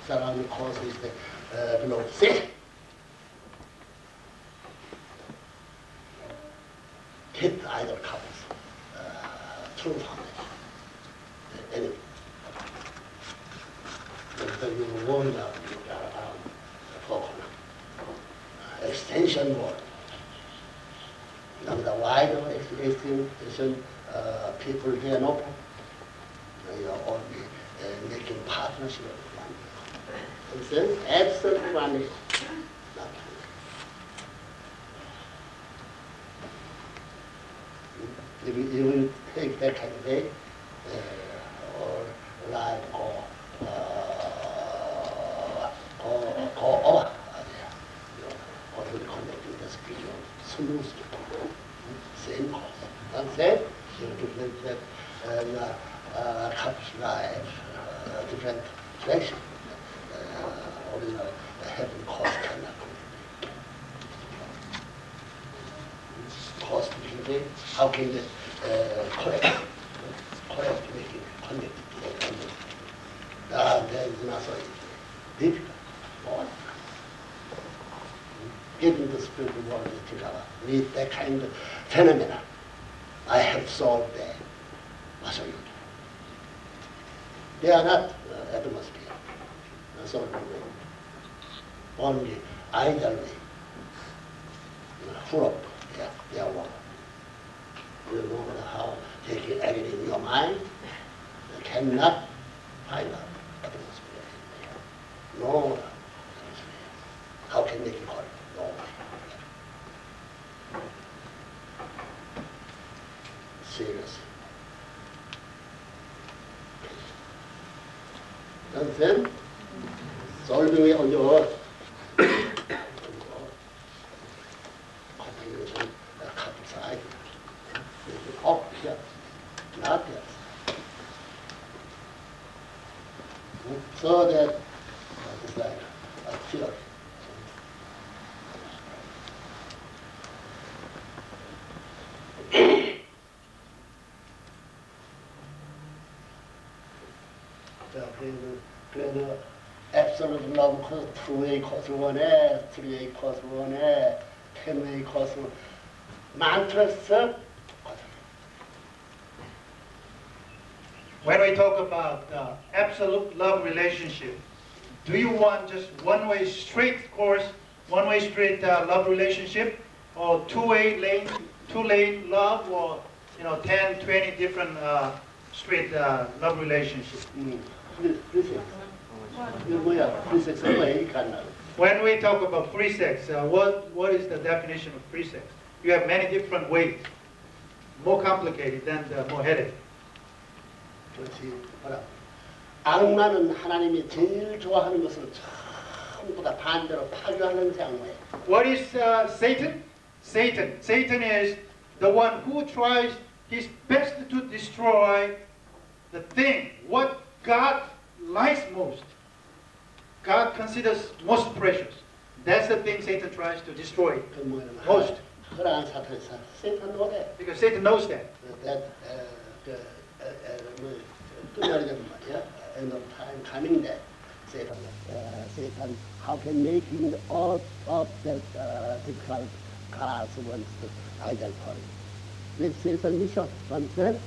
surrounding cause is below Satan. Hit idol couples, true foundation. Anyway, so you warn them, you are focus. Extension word. Now the wider extension, people here no problem. You know, only making partnership with one. And then absolute one is not true. If you will take that kind of way, or life go over, or to connect with the spiritual smoothly. Same cause. And then you different couple's life, different direction. Original heaven cause cannot cause differently. How can they correct making connected? That is not so difficult. What? Getting the spiritual world together with that kind of phenomena, I have solved that. What shall you do? They are not atmosphere, so only idly full of their work. You know how they can act in your mind, you cannot find out atmosphere in there. No atmosphere. How can they call it? No. Serious. And then, solving it on your own. Continuation, couple side. Up here, not here. So that it's like a theory. 그래도 absolute love cause 2A cause 1에, 3A cause 1에, 10A cause 많더랬어. When we talk about absolute love relationship, do you want just one-way straight course, one-way straight love relationship, or two-lane love, or 10, 20 different straight love relationships? When we talk about free sex, what is the definition of free sex? You have many different ways, more complicated than the more headache. 그렇지. 악마는 하나님이 제일 좋아하는 것을 전부 다 반대로 파괴하는 장모예요. What is Satan? Satan is the one who tries his best to destroy the thing, what God likes most, God considers most precious. That's the thing Satan tries to destroy most. Because Satan knows that. End of time coming there. Satan, how can making all of that difficult class wants to identify? This Satan mission, understand?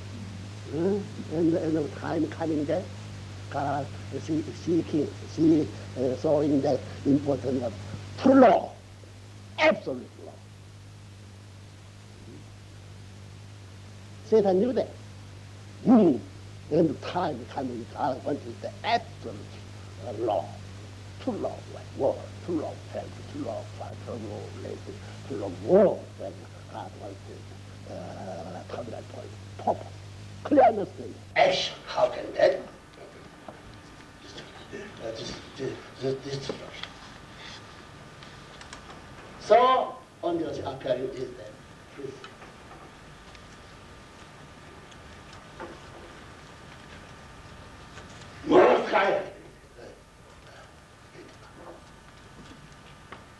And the end of time coming there, God seeking, showing the importance of true law, absolute law. Satan knew that. And the time coming, God wanted the absolute law, true law, like war, true law, health, true law, fight, true law, religion, true law, war, when God wanted covenant point, purpose. Clear understanding. Action, how can that? Destruction. So, on the appearing is that.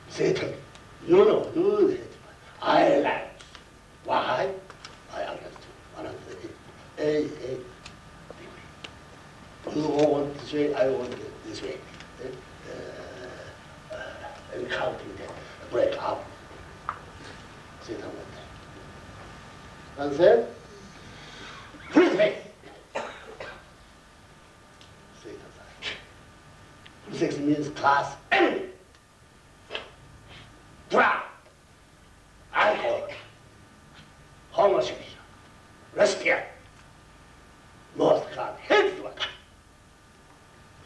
Satan, you know, do it. I like. Why? I understand. You want this way, I want it this way. encountering the break up. Satan went there. And then, free faith. Satan said, free faith means class enemy. Drug, alcohol, homosexual, lesbian, most God hates one.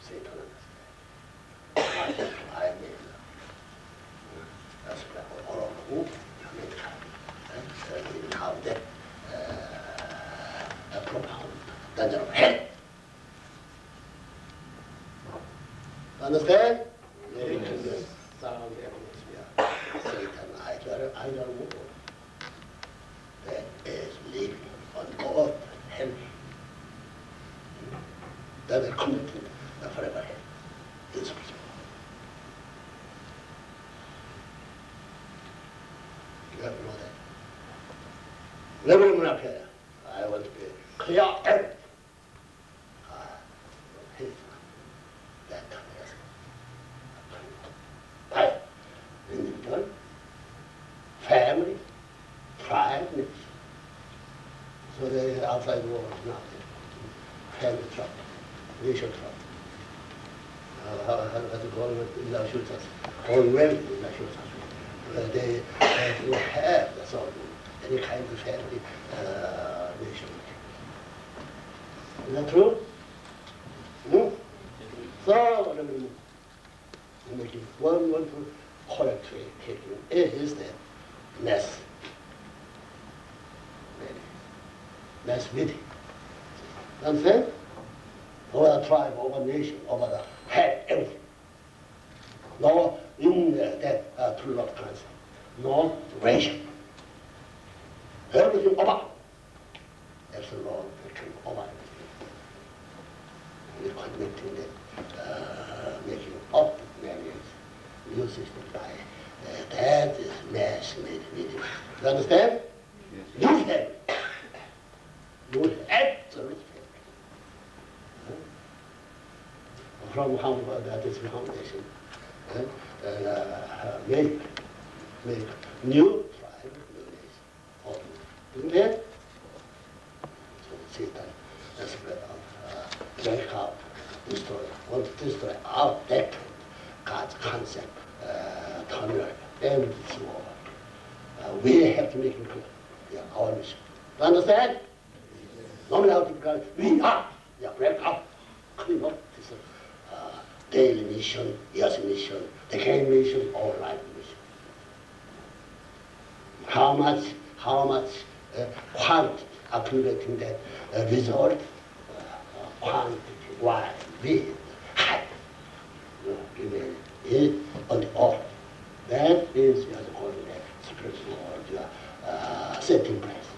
Satan understands. I mean, that's why all of who have the profound danger of hell. Understand? Yes. Sound atmosphere. Satan, either world that is living on God hell. That is committed forever hell. It's possible. You have to know that. Never up here. I want to be clear everything. Hate that kind of individual, family, tribe, nation. So the outside world is nothing. Family trouble, nation trouble. How to call it in the shooters? Already in the shooters. They do have the sort of any kind of family nation. Is that true? Hmm? So, making one wonderful correctly taking is the mass meeting. Understand? Over the tribe, over the nation, over the head, everything. No in that two lot concept. No ration. Everything over. That's the law between over everything. We're connecting it, making up marriage, new system by that is mass meeting. You understand? Yes. Use them. Use absolute from Hamburg, that is the foundation. Make new tribe, new nation. Isn't it? So Satan has spread out, break out, destroy, want to destroy our that God's concept, tunnel, and this world. We have to make it clear. Yeah, our mission. You understand? No matter how difficult we are, break up, clean up this daily mission, year's mission, decade mission, or life mission. How much quantity accumulating that result, quantity, wide, width, height, remain in on the off. That is as according to spiritual world, setting place.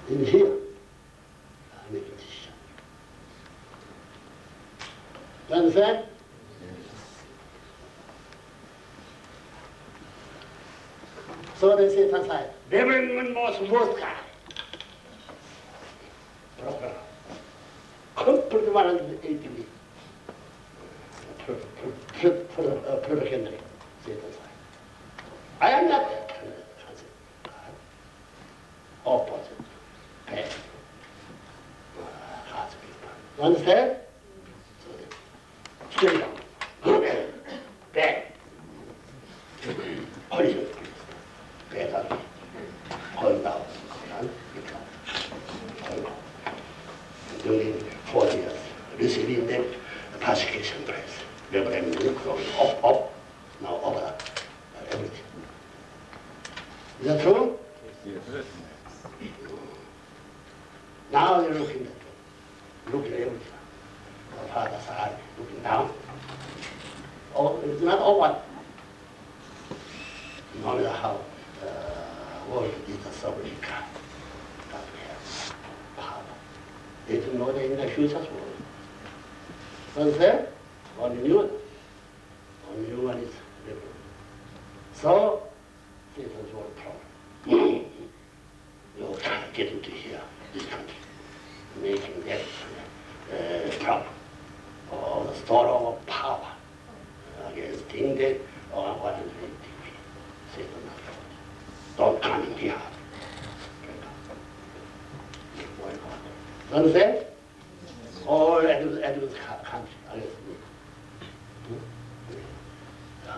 In here, make a decision. You understand? So they say, Tansai, Reverend most guy. Complete 180 per Henry, say Tansai. I am not that kind of concept. Opposite, bad. God's people. You understand? Straight up, bad. Horizontal. Better, hold down, during 4 years, receiving the persecution place. Reverend going up, now over everything. Is that true? Yes. Now you're looking at everything. The father's eye, looking down. Oh, it's not all one. No matter how world is a sovereign God, but we have power. They don't know that in the future's world. Understand? Only new one is liberal. So, Satan's world problem. You can't get into here, this country, making that problem. Or the store Understand? All advanced country against me.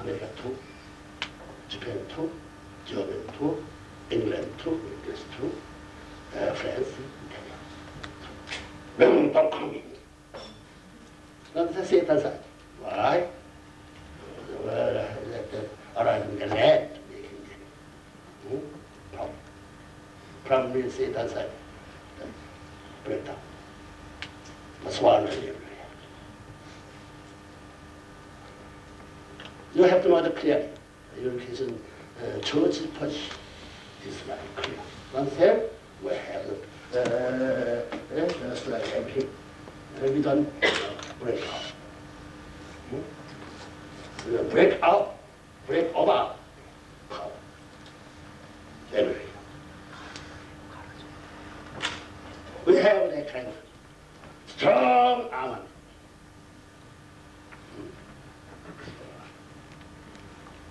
America too, Japan too, Germany too, England too, English too, France, Italy. Don't come in. Not the Satan side. Why? Around the land making it. Problem. Problem is Satan side. Breakdown. That's one area. You have to know that clearly. Education, church position is very clear. Understand? We have just like everything. We don't break out. We don't break out, break over power. Everything. We have that kind of strong armament.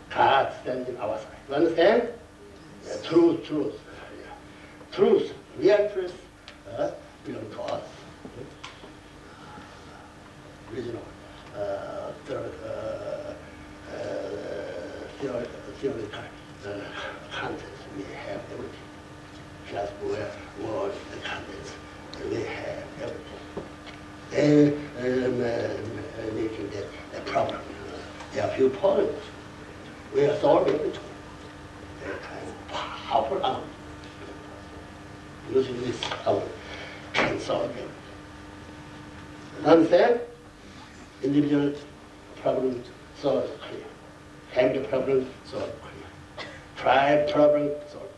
God standing our side. You understand? Yeah, truth. Yeah. Truth, real truth, belong to us. Original, theoretical contents, we have everything. Just word, the contents, we have everything. Making that a problem. There are few points. We are solving it. They're kind of powerful arm. Using this power can solve them. Understand? Individual problem solved clear. Family problem solved clear. Tribe problem solved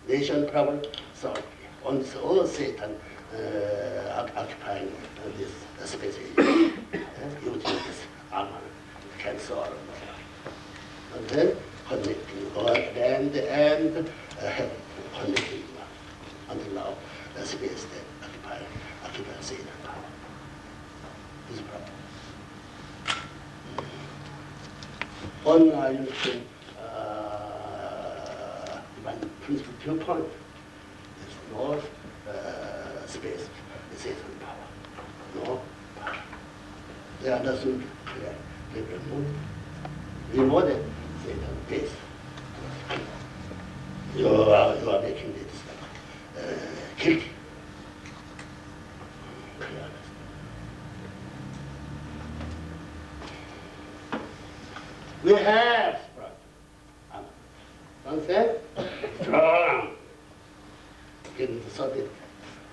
clear. Nation problem solved clear. On all Satan occupying this space using this armor can solve. And then connecting God and heaven, connecting until now the space that occupies Satan power. This is a problem. One using one principal viewpoint is no space is Satan power. No power. They understood clearly. They remove it. Satan base. You are making this guilty. We have strong. Understand? Strong. In the Soviet,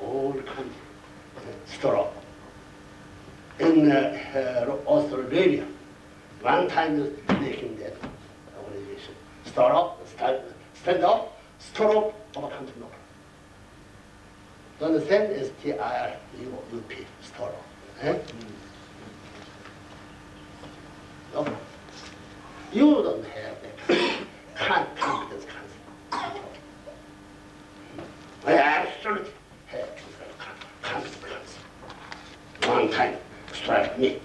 old country, strong. In Australia, one time making that organization. Stand up, store up, our country no. To understand is STIRUP, store up. No. You don't have that competence concept. I absolutely have competence concept. One time, strike me,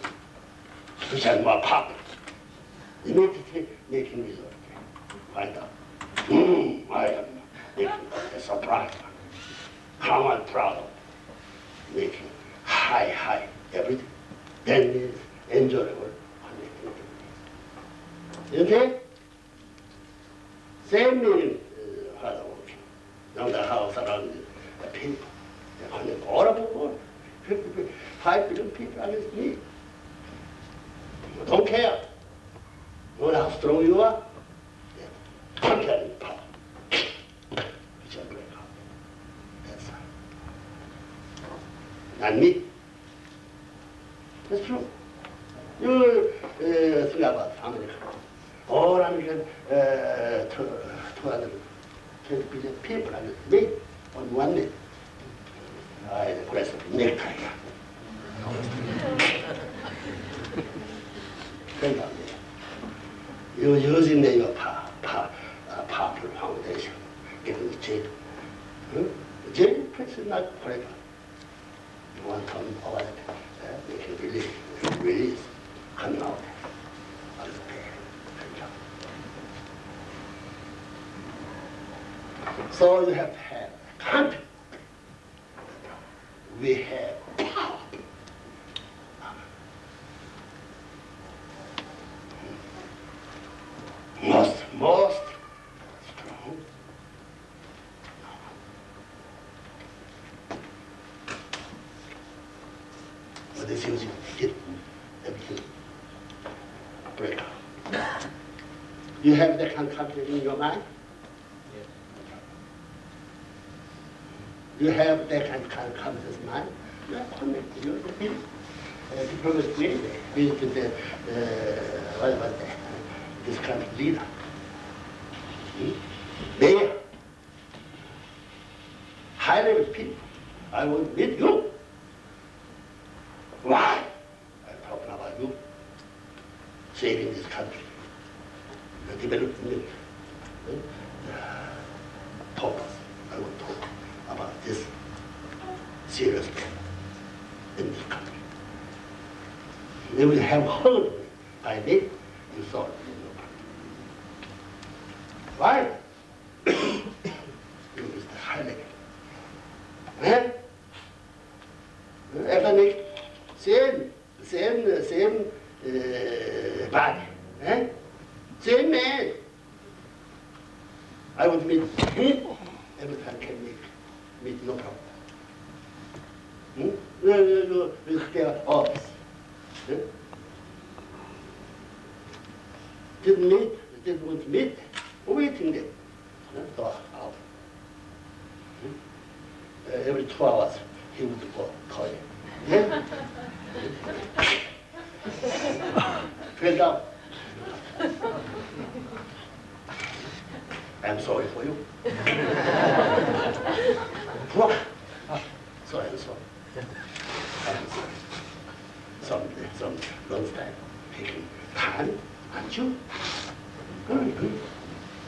which is more popular. Immediately making result. Find out. I am making a surprise. How I'm proud of making high everything. Then it's enjoyable. Okay? Same meaning hard working. Now the house around the people. They're connected all over the world. 5 billion people against me. You don't care. You know how strong you are? Conquering power. Which will break out. That's all. Not me. That's true. You think about America. All American 220 billion people against me on one day. I request a necktie. Think of it. You're using your popular foundation, getting the jail. The jail is not forever. You want to come over it, they can release, coming out of the pain. So you have to have confidence. we have power. Most strong. But this is get everything break up. You have that kind of conflict in your mind? You have that kind of confidence in mind? You are connected. You are the people. Diplomatic with the what was that? This kind of leader. They high level people. I will meet you. Why? I'm talking about you saving this country, the development purpose. I will talk about this serious problem in this country. They will have heard me by me, you saw it in your country. Why? You is the high level. Economic, same body, same man. I would meet him every time can meet no problem. With their office. Didn't want to meet, waiting there. So out. Every 2 hours he would go toilet. Fell down. I'm sorry for you. So and so. Some long time taking time, aren't you?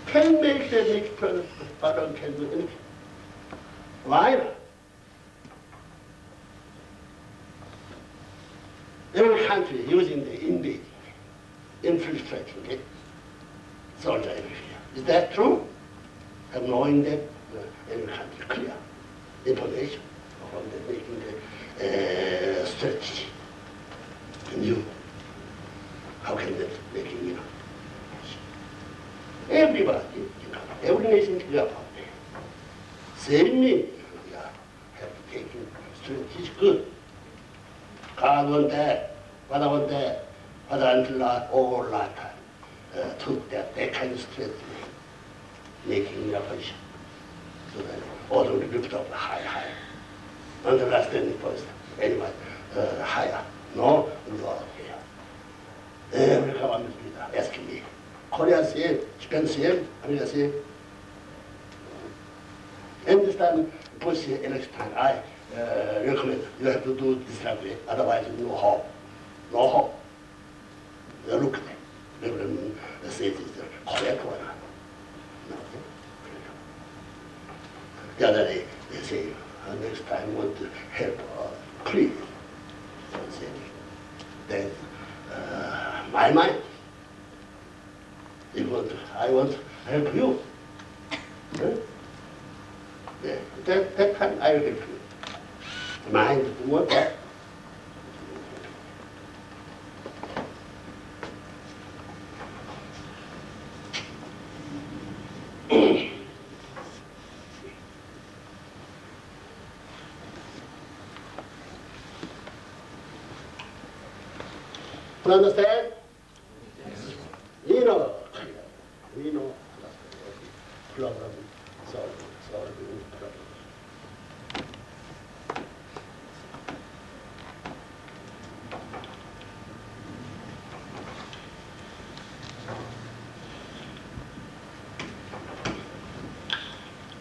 Can make the next person can do anything. Why? Every country using the invading, infiltrating it, soldier everywhere. Is that true? I'm knowing that every country clear information from the making the strategy. And you, how can that making you know? Everybody, every nation clear about it. Same meaning, we have to take in strategic good. God want that, Father want that, Father until all lifetime took that kind of strategy, making your position. So that all the lift up high. Understanding first, anyway, higher. No, lower here. Every government leader asking me, Korea same, Japan same, America same. And this time, Bush election time, I recommend you have to do this kind of way, otherwise no hope. No hope. Look at it. Everyone says it's correct or not. No. The other day, they say, next time want to help please. Then my mind. I want to help you. That time I will help you. Mind what that? You understand? Yes. We know problem solving problem.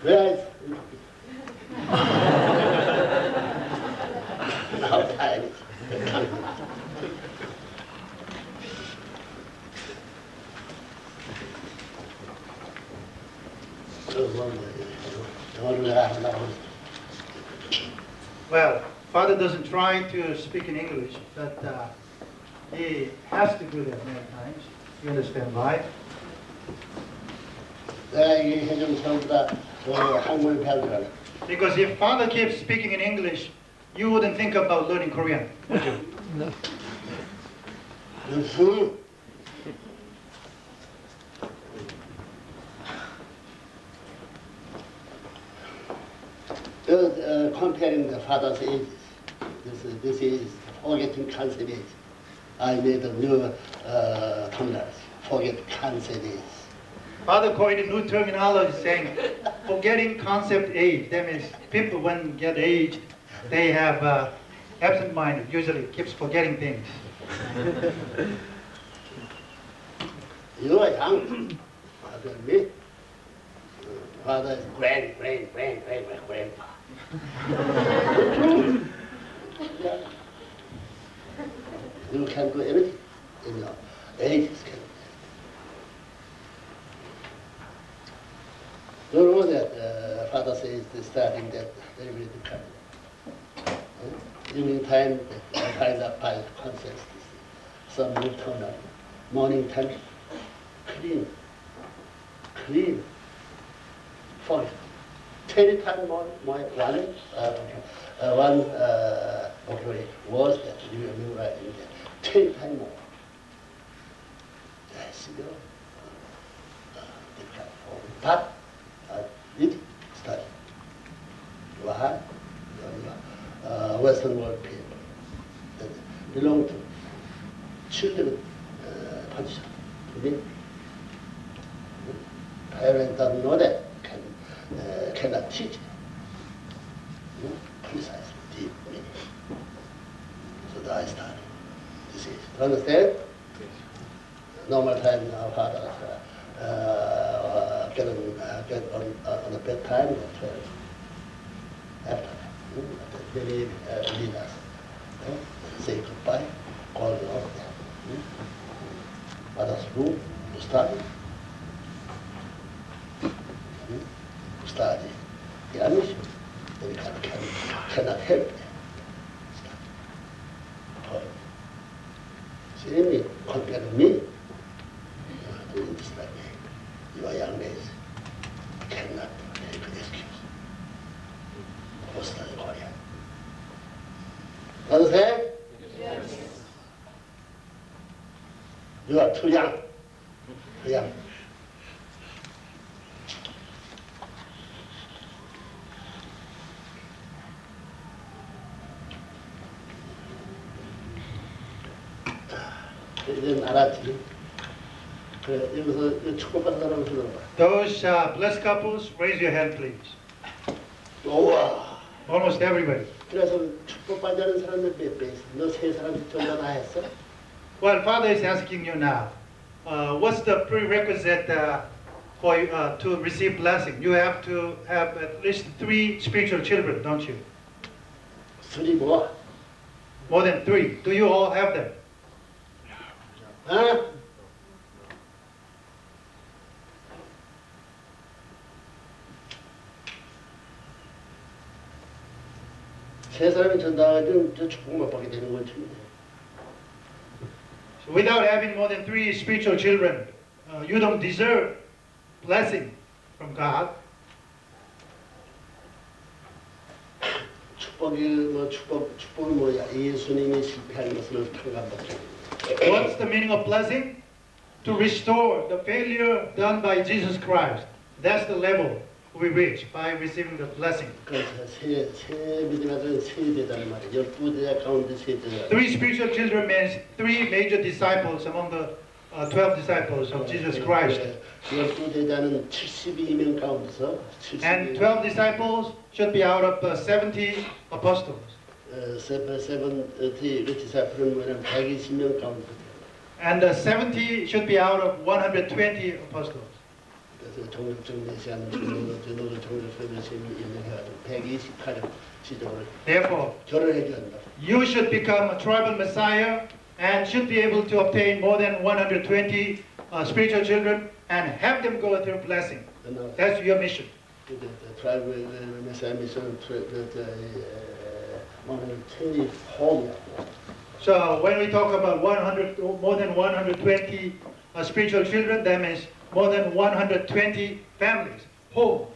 Where is now time is Well, Father doesn't try to speak in English, but he has to do that many times. You understand why? 이 해좀 전부 다 한국을 배우더라고요. Because if Father keeps speaking in English, you wouldn't think about learning Korean, would you? Mhm. Comparing the father's ages, this is forgetting concept age. I made a new terminology, forget concept age. Father coined a new terminology saying, forgetting concept age. That means people when get aged, they have absent mind, usually keeps forgetting things. You are young, father me. Father is grandpa. Yeah. You can do everything in your ages. You know that father says starting that every come. Evening time, I find out by concepts. Some nocturnal, morning time, clean. For 20 times more one okay, was that you remember in there. 10 times more. Yes, you know. But I did study. Why? Western world people that belong to children position. Parents don't know that, cannot teach precisely deep meaning. So that I study. This is, do you understand? Normal time our fathers get on the bedtime at 12. After that, they lead us. Say goodbye, call them out there. Others room to study. Study the mission. They cannot help them. Study. See me, compare to me. You are just like me. You are young ladies. Cannot make an excuse for studying Korean. Understand? Yes. You are too young. Too young. 이제 알았지. 그래, 여기서 축복받은 사람 손들어봐. Those blessed couples, raise your hand, please. 우와. Almost everybody. 그래서 축복받는 사람들 몇 배 있어? 너 세 사람 전부 다 했어? Well, Father is asking you now, what's the prerequisite for to receive blessing? You have to have at least 3 spiritual children, don't you? 술이 뭐? More than 3. Do you all have them? 어? 세 사람이 전당하면 저 축복만 받게 되는 건지. So without having more than 3 spiritual children, you don't deserve blessing from God. 축복이 뭐야? 예수님이 실패한 것을 평간받게. What's the meaning of blessing? To restore the failure done by Jesus Christ. That's the level we reach by receiving the blessing. 그래서 세 믿음의 세 대단 말이야. 12대 가운데 세 대단. 3 spiritual children means 3 major disciples among the 12 disciples of Jesus Christ. 12대단은 72명 가운데서 72. And 12 disciples should be out of 70 apostles. 70 disciples 뭐냐면 120명 가운데. And 70 should be out of 120 apostles. 그래서 종족적 메시아는 너도 종족적 메시아를 인정해가지고 128명 지정을. Therefore, 결혼해줘야 한다. you should become a tribal Messiah and should be able to obtain more than 120 spiritual children and have them go through blessing. That's your mission. The tribal Messiah mission 124명. So when we talk about more than 120 spiritual children, that means more than 120 families, home,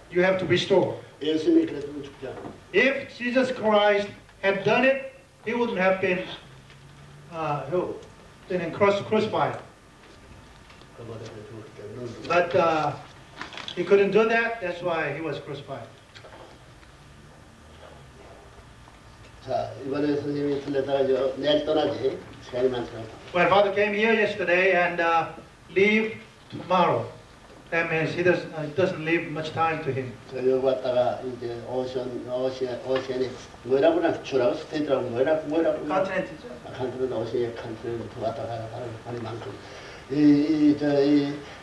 you have to restore. 예수님이 그랬으면 죽지 않아. If Jesus Christ had done it, he wouldn't have been crucified. But he couldn't do that. That's why he was crucified. 자, 이번에 선생님이 들렸다가 내일 떠나지. 시간이 많잖아. When Father came here yesterday and leave tomorrow, that means he doesn't leave much time to him. 저 여기 왔다가 이제 오션이 뭐라고 주라고 스테이트라고 뭐라고 Continent. 컨트롤 오션의 컨트롤 왔다가 하는 만큼 이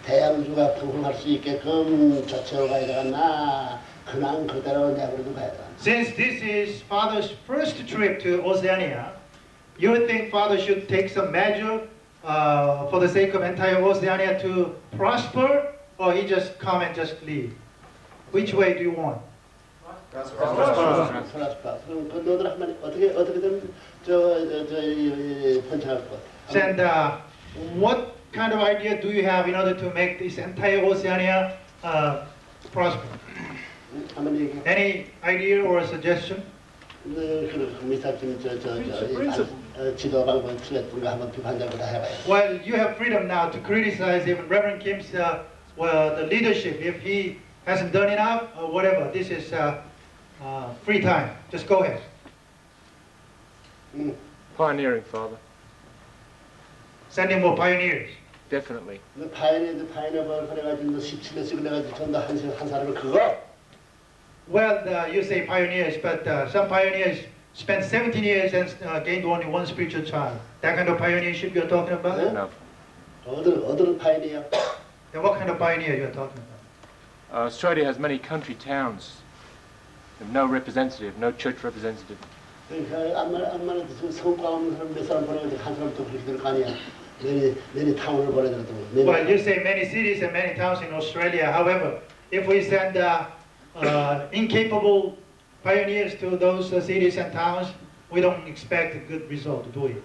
대양주가 부흥할 수 있게끔 저쪽으로 가야 되겠나 그냥 그대로 내버려도 가야 돼. Since this is Father's first trip to Oceania, you would think Father should take some measure for the sake of entire Oceania to prosper, or he just come and just leave? Which way do you want? 소라스파. 그럼 그 너들 한번 어떻게든 번창할 것. And what kind of idea do you have in order to make this entire Oceania prosper? 한번 얘기해. Any idea or suggestion? 그 미사님 지도 방법 틀렸던 거 한번 비판적으로 해봐요. Well, you have freedom now to criticize even Reverend Kim's the leadership if he hasn't done enough or whatever. This is free time. Just go ahead. Pioneering, Father. Sending more pioneers. Definitely. 파이너버 그래가지고 17년씩 그래가지고 전부 한 사람을 그거. Well, you say pioneers, but some pioneers spent 17 years and gained only one spiritual child. That kind of pioneership you're talking about? No. 어디를 파이니야? Then what kind of pioneer you're talking about? Australia has many country towns. With no representative, no church representative. 그러니까 안만 성과 없는 사람 몇 사람 보내는데 한 사람도 그렇게 될 거 아니야. many 타운을 보내더라도. Well, you say many cities and many towns in Australia. However, if we send incapable pioneers to those cities and towns, we don't expect a good result, do we?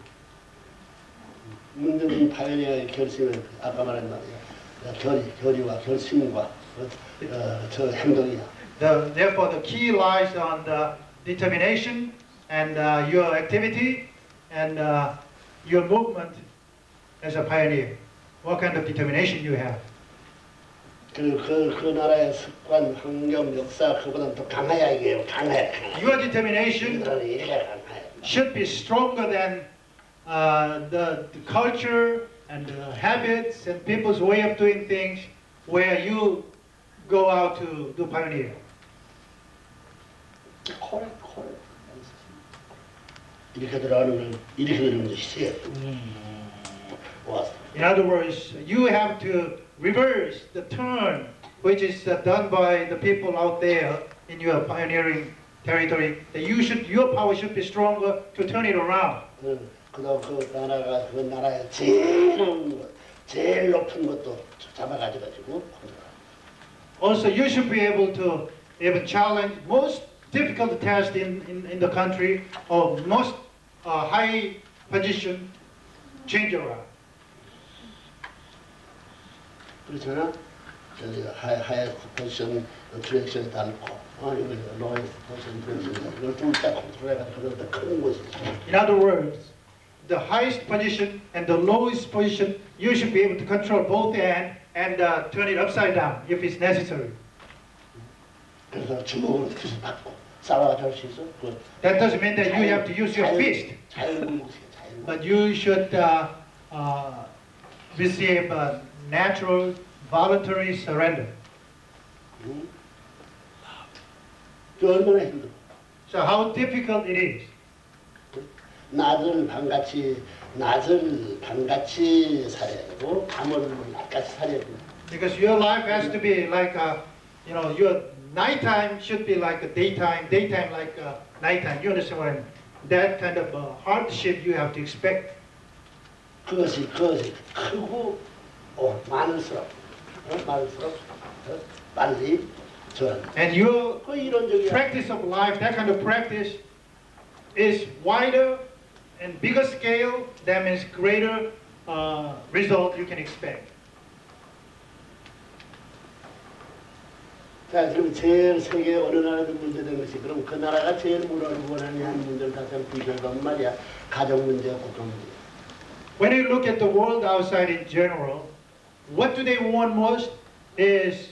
문제는 파이니어의 결심은 아까 말한 말이야. 결의와 결심과 저 행동이야. Therefore, the key lies on the determination and your activity and your movement as a pioneer. What kind of determination you have? 그 나라의 습관, 환경, 역사 그보다는 더 강해야 이게 강해. Your determination should be stronger than the culture and the habits and people's way of doing things where you go out to do pioneer. 이렇게 들어가는 걸 이렇게 들어가는 것이 In other words, you have to reverse the turn which is done by the people out there in your pioneering territory. That your power should be stronger to turn it around. 그다음 그 나라의 제일 높은 것도 잡아가지고. Also, you should be able to even challenge most difficult task in the country or most high position change around. 그렇잖아. 하이에스트 포지션 디렉션이 다르고 아니면 로이스트 포지션 디렉션이 이걸 둘다 컨트롤해가지고 더 큰 것이지. In other words, the highest position and the lowest position, you should be able to control both ends and turn it upside down if it's necessary. 그래서 주먹으로 기술 받고 싸워가지고 할 수 있어. That doesn't mean that you have to use your fist, but you should receive a natural, voluntary surrender. 그 얼마나 힘들어. So how difficult it is. 낮을 밤같이 살아야 되고 밤을 낮같이 살아야 되고. Because your life has to be like your nighttime should be like a daytime like nighttime. You understand what I mean? That kind of hardship you have to expect. 그것이 크고 많을수록 빨리 저런. And your 그 이론적이야. practice of life, that kind of practice, is wider and bigger scale. That means greater result you can expect. 자, 지금 제일 세계 어느 나라든 문제된 것이 그럼 그 나라가 제일 뭐라고 원하냐 하는 문제를 다시 한번 비교해보면 말이야. 가정 문제와 국경 문제. When you look at the world outside in general, what do they want most is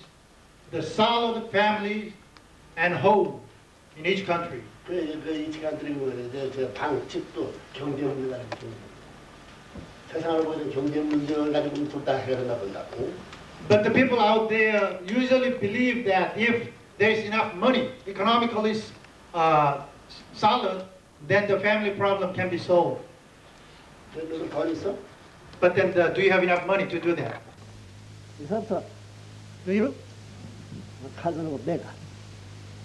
the solid family and home in each country. 이 시간들이 뭐래? 저 방집도 경제 문제가 경제. 세상을 보는 경제 문제를 가지고 둘 다 해결한다 본다고. But the people out there usually believe that if there's enough money, economically solid, then the family problem can be solved. 너는 돈 있어? But then do you have enough money to do that? 있었어. Do you? cousin of a beggar.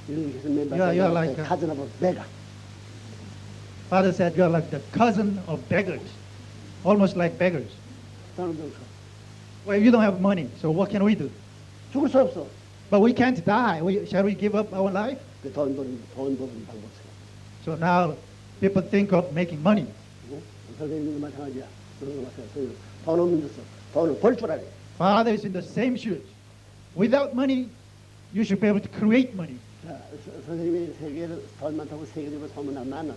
You're like a cousin of a beggar. Father said you're like the cousin of beggars, almost like beggars. 저는 좀 Well, you don't have money, so what can we do? 죽을 수 없어. But we can't die. Shall we give up our life? 돈 버는 방법. So now people think of making money. 선생님도 마찬가지야. 돈 없는 데서 돈을 벌 줄 알아. Father is in the same shoes. Without money, you should be able to create money. 자, 선생님이 세계를 돈 많다고 세계적으로 소문나면 안 난다.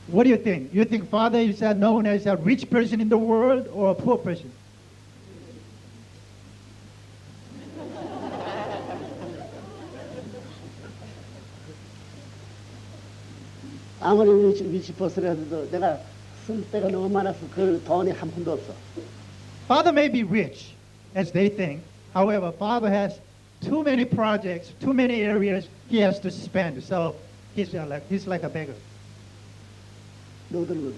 What do you think? You think Father is known as a rich person in the world or a poor person? 아무리 위치 버스라도 내가 쓸 때가 너무 많아서 그 돈이 한 푼도 없어. Father may be rich, as they think. However, Father has too many projects, too many areas he has to spend. So he's like a beggar. 너들.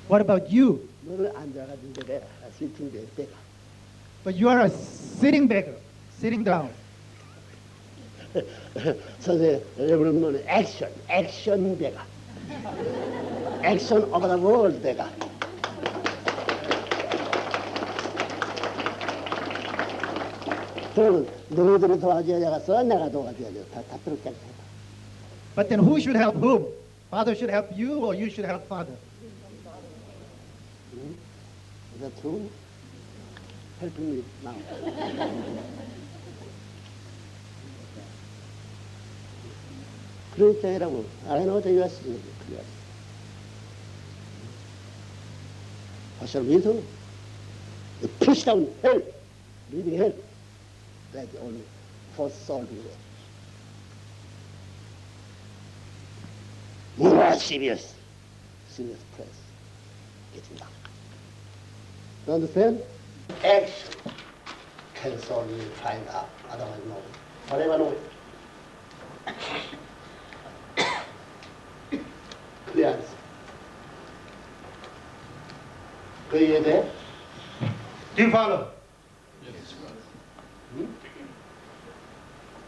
What about you? 너를 앉아가지고 내가 시팅 내가. But you are a sitting beggar, sitting down. 선생님, 여러분은 액션 대가. 액션 오브 더 월드 대가. 그러면 너희들이 도와줘야 되겠어? 내가 도와줘야 돼. 다 들었겠다. But then who should help whom? Father should help you or you should help Father? The two helping me now. 그런 입장이라고. I know the U.S. What shall we do? You push down hell, leaving hell. That's the only first solving way. More serious press. Getting down. You understand? Action can solve you find out. Otherwise, no. Whatever, no. Clear answer. 그 이해돼? Do you follow?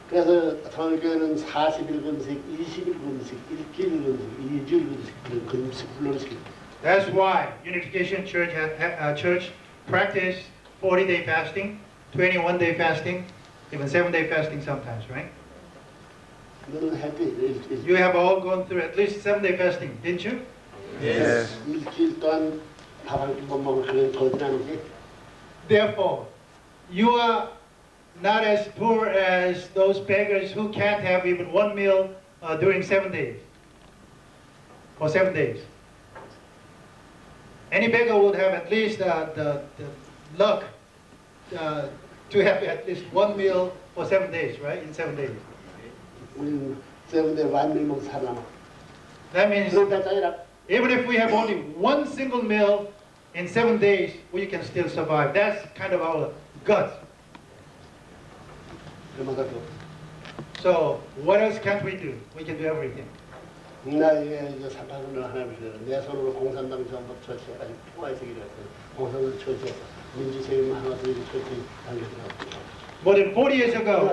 그래서 성교회는 40일 금식, 20일 금식, 1길 금식, 2주일 금식 그런 금식을 시킵니다. That's why Unification Church church practice 40-day fasting, 21-day fasting, even 7-day fasting sometimes, right? 너는 해피. You have all gone through at least 7-day fasting, didn't you? Yes. 일주일 동안 밥 한 끼 못 먹을 그런 거짓말이지. Therefore, you are not as poor as those beggars who can't have even one meal during 7 days or 7 days. Any beggar would have at least the luck to have at least one meal for 7 days, right? In 7 days. 우리는 세븐데 완밀 먹고 살아남아. That means 그런 데 아니라 even if we have only one single meal in 7 days, we can still survive. That's kind of our guts. 그만큼 So what else can't we do? We can do everything. 나 이게 삼파선을 하나님을 내 손으로 공산당 전부 처치해가지고 통화해서기로 했어요. 공산당 처치해서 민주세금 하나 더 처치 당겼더라고요. More than 40 years ago,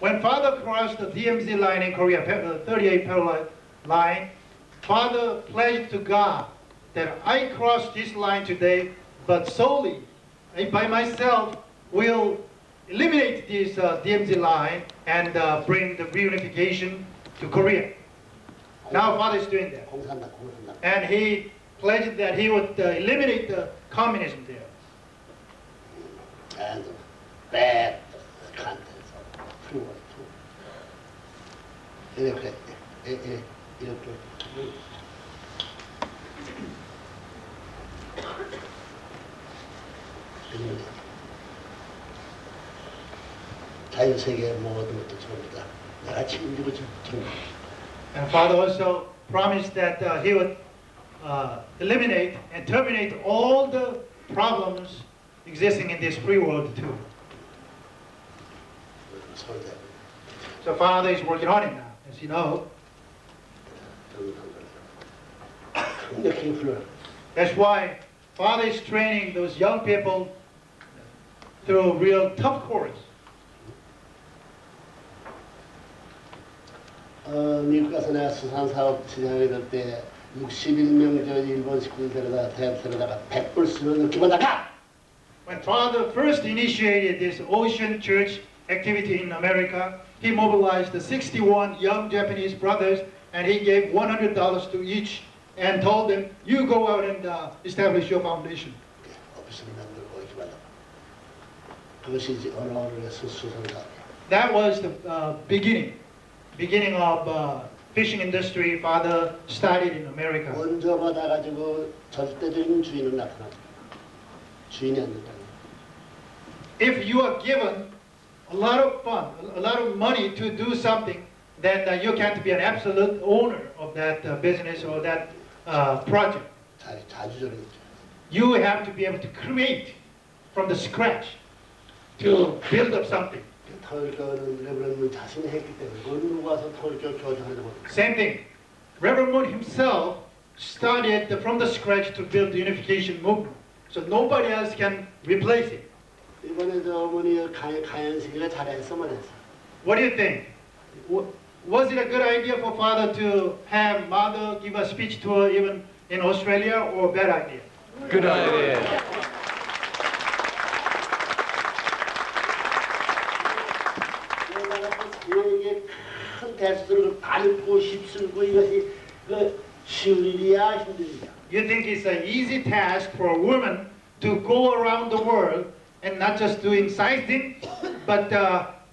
when Father crossed the DMZ line in Korea, 38 parallel line, Father pledged to God that I crossed this line today, but solely by myself will eliminate this DMZ line and bring the reunification to Korea. Now Father is doing that. 공산당. And he pledged that he would eliminate the communism there. And bad content. 이렇게 이렇게 자연세계 모든 것도 전부 다 내가 책임지고 전부. And Father also promised that He would eliminate and terminate all the problems existing in this free world too. So Father is working on it now, as you know. That's why Father is training those young people through a real tough course. 미국 가서 내가 수산사업 지정이 될 때 61명 저 일본 식구들 데려다가 대학 데려다가 100불 쓰면 이렇게 받아가! When Father first initiated this ocean church activity in America, he mobilized the 61 young Japanese brothers and he gave $100 to each and told them, you go out and establish your foundation. 오피스를 만들고 이렇게 받아가. 그것이 이제 언어를 해서 수산사업이야. That was the beginning of fishing industry Father started in America. 먼저 받아가지고 절대적인 주인은 나타납니다. 주인이 안 된다. If you are given a lot of fun, a lot of money to do something, then you can't be an absolute owner of that business or that project. 자주적이죠. You have to be able to create from the scratch to build up something. 털교는 레브런은 자신이 했기 때문에 그 누구 와서 털교 교정하려고 합니다. Same thing. Reverend Moon himself started from the scratch to build the unification movement. So nobody else can replace it. 이번에 저 어머니 가연식이가 잘했어 말했어. What do you think? Was it a good idea for Father to have Mother give a speech tour even in Australia, or a bad idea? Good idea. 세계 큰 대수들을 밟고 휩쓸고 이것이 쉬운 일이야 힘든 일이야. You think it's an easy task for a woman to go around the world and not just doing sightseeing, but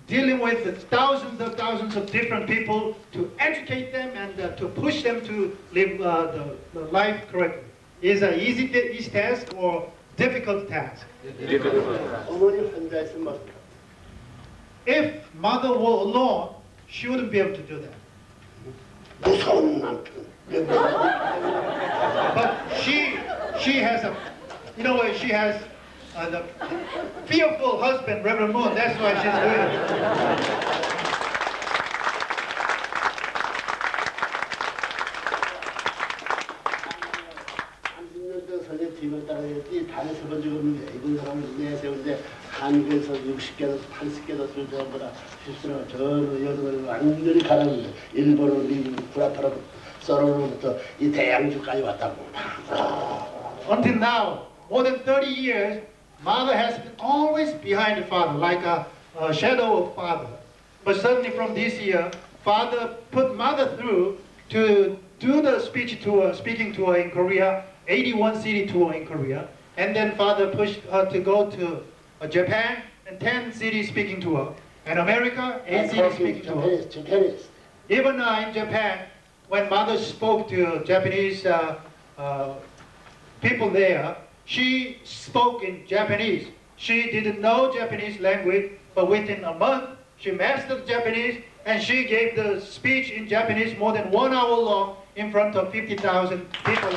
dealing with the thousands of different people to educate them and to push them to live the life correctly? Is an easy task or difficult task? 어머니 혼자 있으면 못해. If Mother were alone, she wouldn't be able to do that. 무서운 남편. But she has a, you know what, she has the fearful husband, Reverend Moon. That's why she's doing it. 30년 전 선생 뒤를 따라했지 다른 세 번 죽었는데 이번 사람을 내세우는데 한국에서 60개도 80개도 술자보다 실수로 전 여성을 완전히 가라앉는 일본으로 미국 구라파로 서로로부터 이 대양주까지 왔다고. Until now, more than 30 years, Mother has been always behind the Father, like a shadow of Father. But suddenly from this year, Father put Mother through to do the speaking tour in Korea, 81 city tour in Korea. And then Father pushed her to go to Japan and 10 city speaking tour. And America, 8 city speaking tour. Japanese. Even in Japan, when Mother spoke to Japanese people there, she spoke in Japanese. She didn't know Japanese language, but within a month, she mastered Japanese, and she gave the speech in Japanese more than 1 hour long in front of 50,000 people.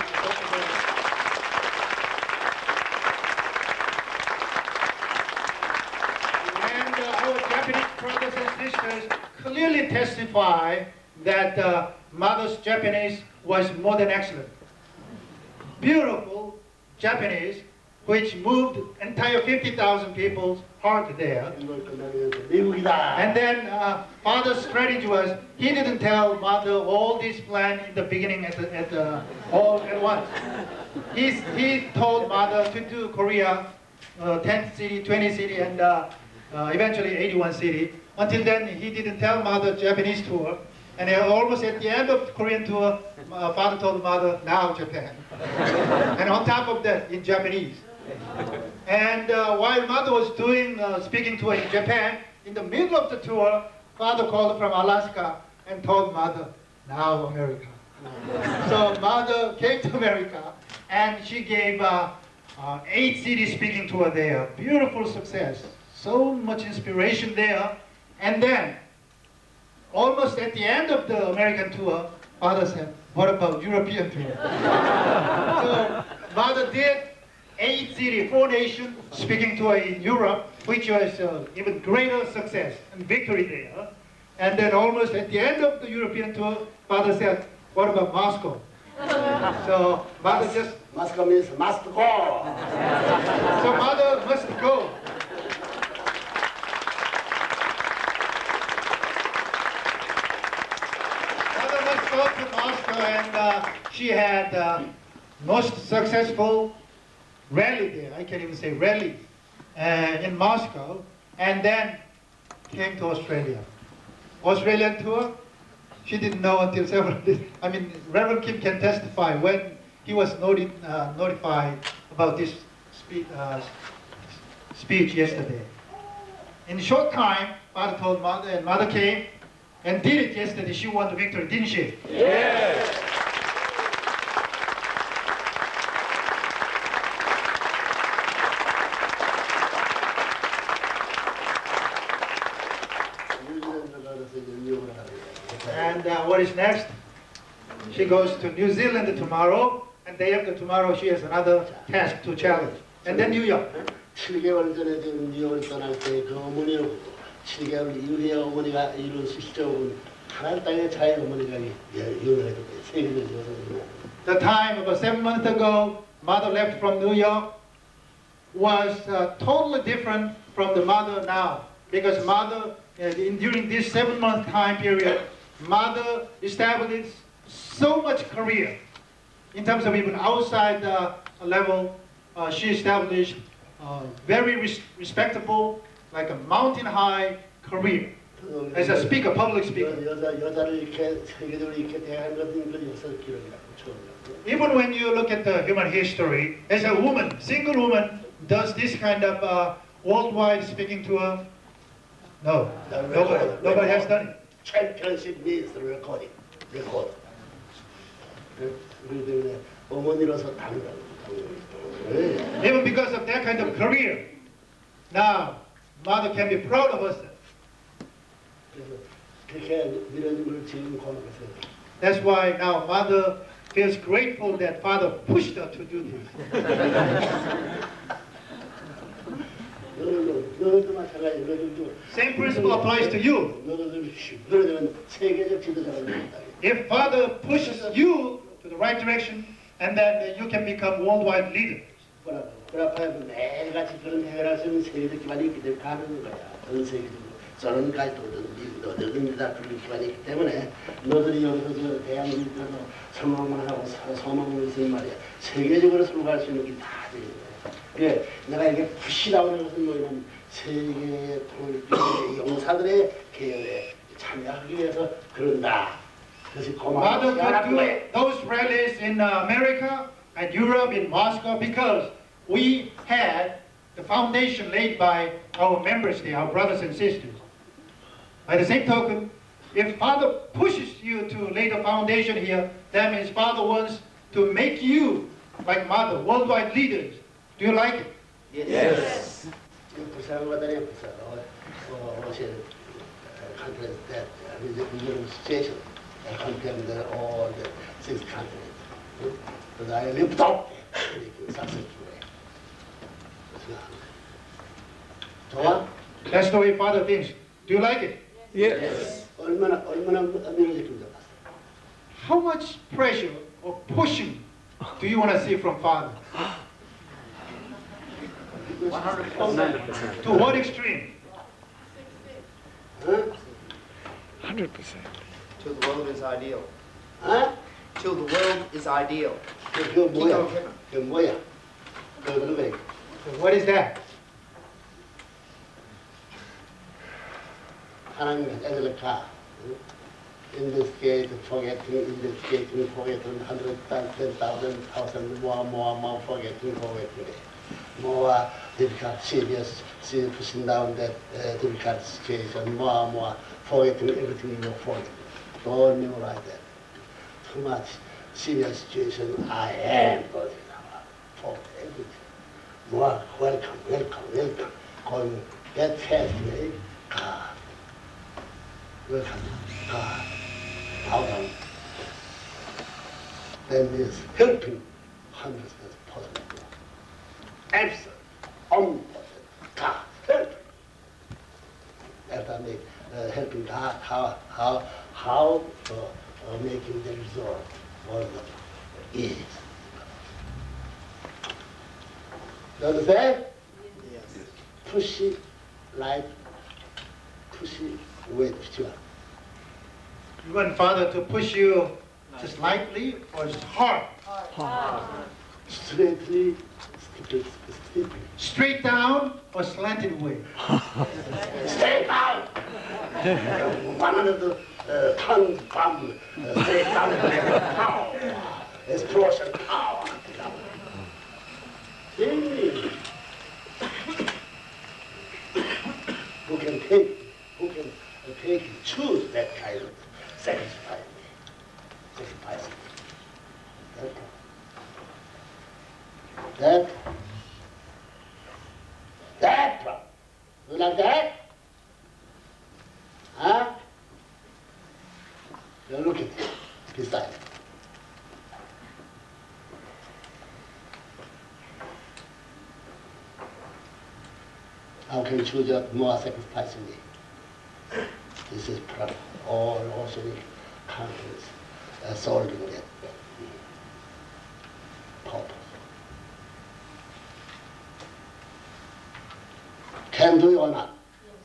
And our Japanese brothers and sisters clearly testify that Mother's Japanese was more than excellent. Beautiful Japanese, which moved entire 50,000 people's heart there. And then Father's strategy was, he didn't tell Mother all this plan in the beginning all at once. He told Mother to do Korea, 10 city, 20 city, and eventually 81 city. Until then, he didn't tell Mother Japanese tour. And almost at the end of the Korean tour, Father told Mother, now Japan. And on top of that, in Japanese. And while Mother was doing speaking tour in Japan, in the middle of the tour, father called from Alaska and told mother, now America. So mother came to America and she gave 8 cities speaking tour there. Beautiful success. So much inspiration there. And then, almost at the end of the American tour, father said, what about European tour? So mother did 8 cities, 4 nations speaking tour in Europe, which was even greater success and victory there. And then almost at the end of the European tour, father said, what about Moscow? So mother just... Moscow means must go. So mother must go. Mother must go to Moscow, and she had most successful rally there. I can't even say rally in Moscow, and then came to Australia. Australian tour. She didn't know until several days. I mean, Reverend Kim can testify when he was notified about this speech yesterday. In a short time, father told mother, and mother came and did it yesterday. She won the victory, didn't she? Yes. And what is next? She goes to New Zealand tomorrow, and day after tomorrow she has another task to challenge. And then New York. 7개월 전에 지금 뉴욕을 떠날 때 그 어머니는 7개월 이후에 어머니가 이룬 시점은 하나님 땅의 자유 어머니가 유명해졌어요. 세계적 여성입니다. The time about 7 months ago, mother left from New York was totally different from the mother now. Because mother, during this 7-month time period, mother established so much career. In terms of even outside level, she established very respectable, like a mountain-high career as a speaker, public speaker. 여자를 이렇게 세계적으로 이렇게 대하는 것은 그 역사 기록이라고 처음이라고. Even when you look at the human history, as a woman, single woman, does this kind of worldwide speaking tour? No, nobody has done it. Championship means recording, record. 그렇기 때문에 어머니로서 당연하고. Even because of that kind of career, now mother can be proud of herself. 그래서 그렇게 밀어준 걸 지금 고맙겠어요. That's why now mother feels grateful that father pushed her to do this. 너도 마찬가지. 너도 Same principle applies to you. 너는 세계적 지도자가 된다. If father pushes you to the right direction, and then you can become worldwide leader. 그래서 매일같이 그런 해결할 수 있는 세계적 기반이 있기 때문에 가는 거야. 전 세계적으로. 저는 갈도든 미국도 어디든 다 그런 기반이 있기 때문에 너들이 여기서 저 대한민국에서 선망만 하고 소망을 있으니 말이야. 세계적으로 선거할 수 있는 게 다 되는 거야. 그래, 내가 이게 푸시라고 하는 것은 뭐냐면 세계의 용사들의 계열에 참여하기 위해서 그런다. 그것이 Mother could do those rallies in America and Europe, in Moscow, because we had the foundation laid by our members there, our brothers and sisters. By the same token, if Father pushes you to lay the foundation here, that means Father wants to make you, like Mother, worldwide leaders. Do you like it? Yes. 부산과다니 부산, Russian countries that regional situation compared with all the 6 countries. But I lived up successfully. 좋아? That's the way Father thinks. Do you like it? Yes. 얼마나 밀어지는지 봤어. How much pressure or pushing do you want to see from Father? 100%. To what extreme? 100%. Till the world is ideal. 어? Till the world is ideal. 그거 뭐야? 그거 뭐야? 그거 왜? What is that? 하나님 애들 가. Investigate, forgetting, 100,000, 1,000, 1,000, forgetting. more difficult, serious, pushing down that difficult situation, more, forgetting everything you forget. Don't memorize that. Too much serious situation, I am going for everything. More welcome. Going that fast way, God. Welcome, God. Bow down. That means helping 100% possible. Absolute, omnipotent, God, help. After helping God, how making the result was easy. You understand? Yes. Push it light, push it with sure. You want Father to push you just lightly or just hard? Straightly, steeply. Straight down or slanted way? Straight down! 100 tons bomb, straight down, power, explosion, power. Really? Who can take, choose that kind of sacrifice? That problem. You like that? Huh? Now look at it, beside it. How can you choose a more sacrificing me? This is problem. All oceanic countries solving that purpose. Can do it or not?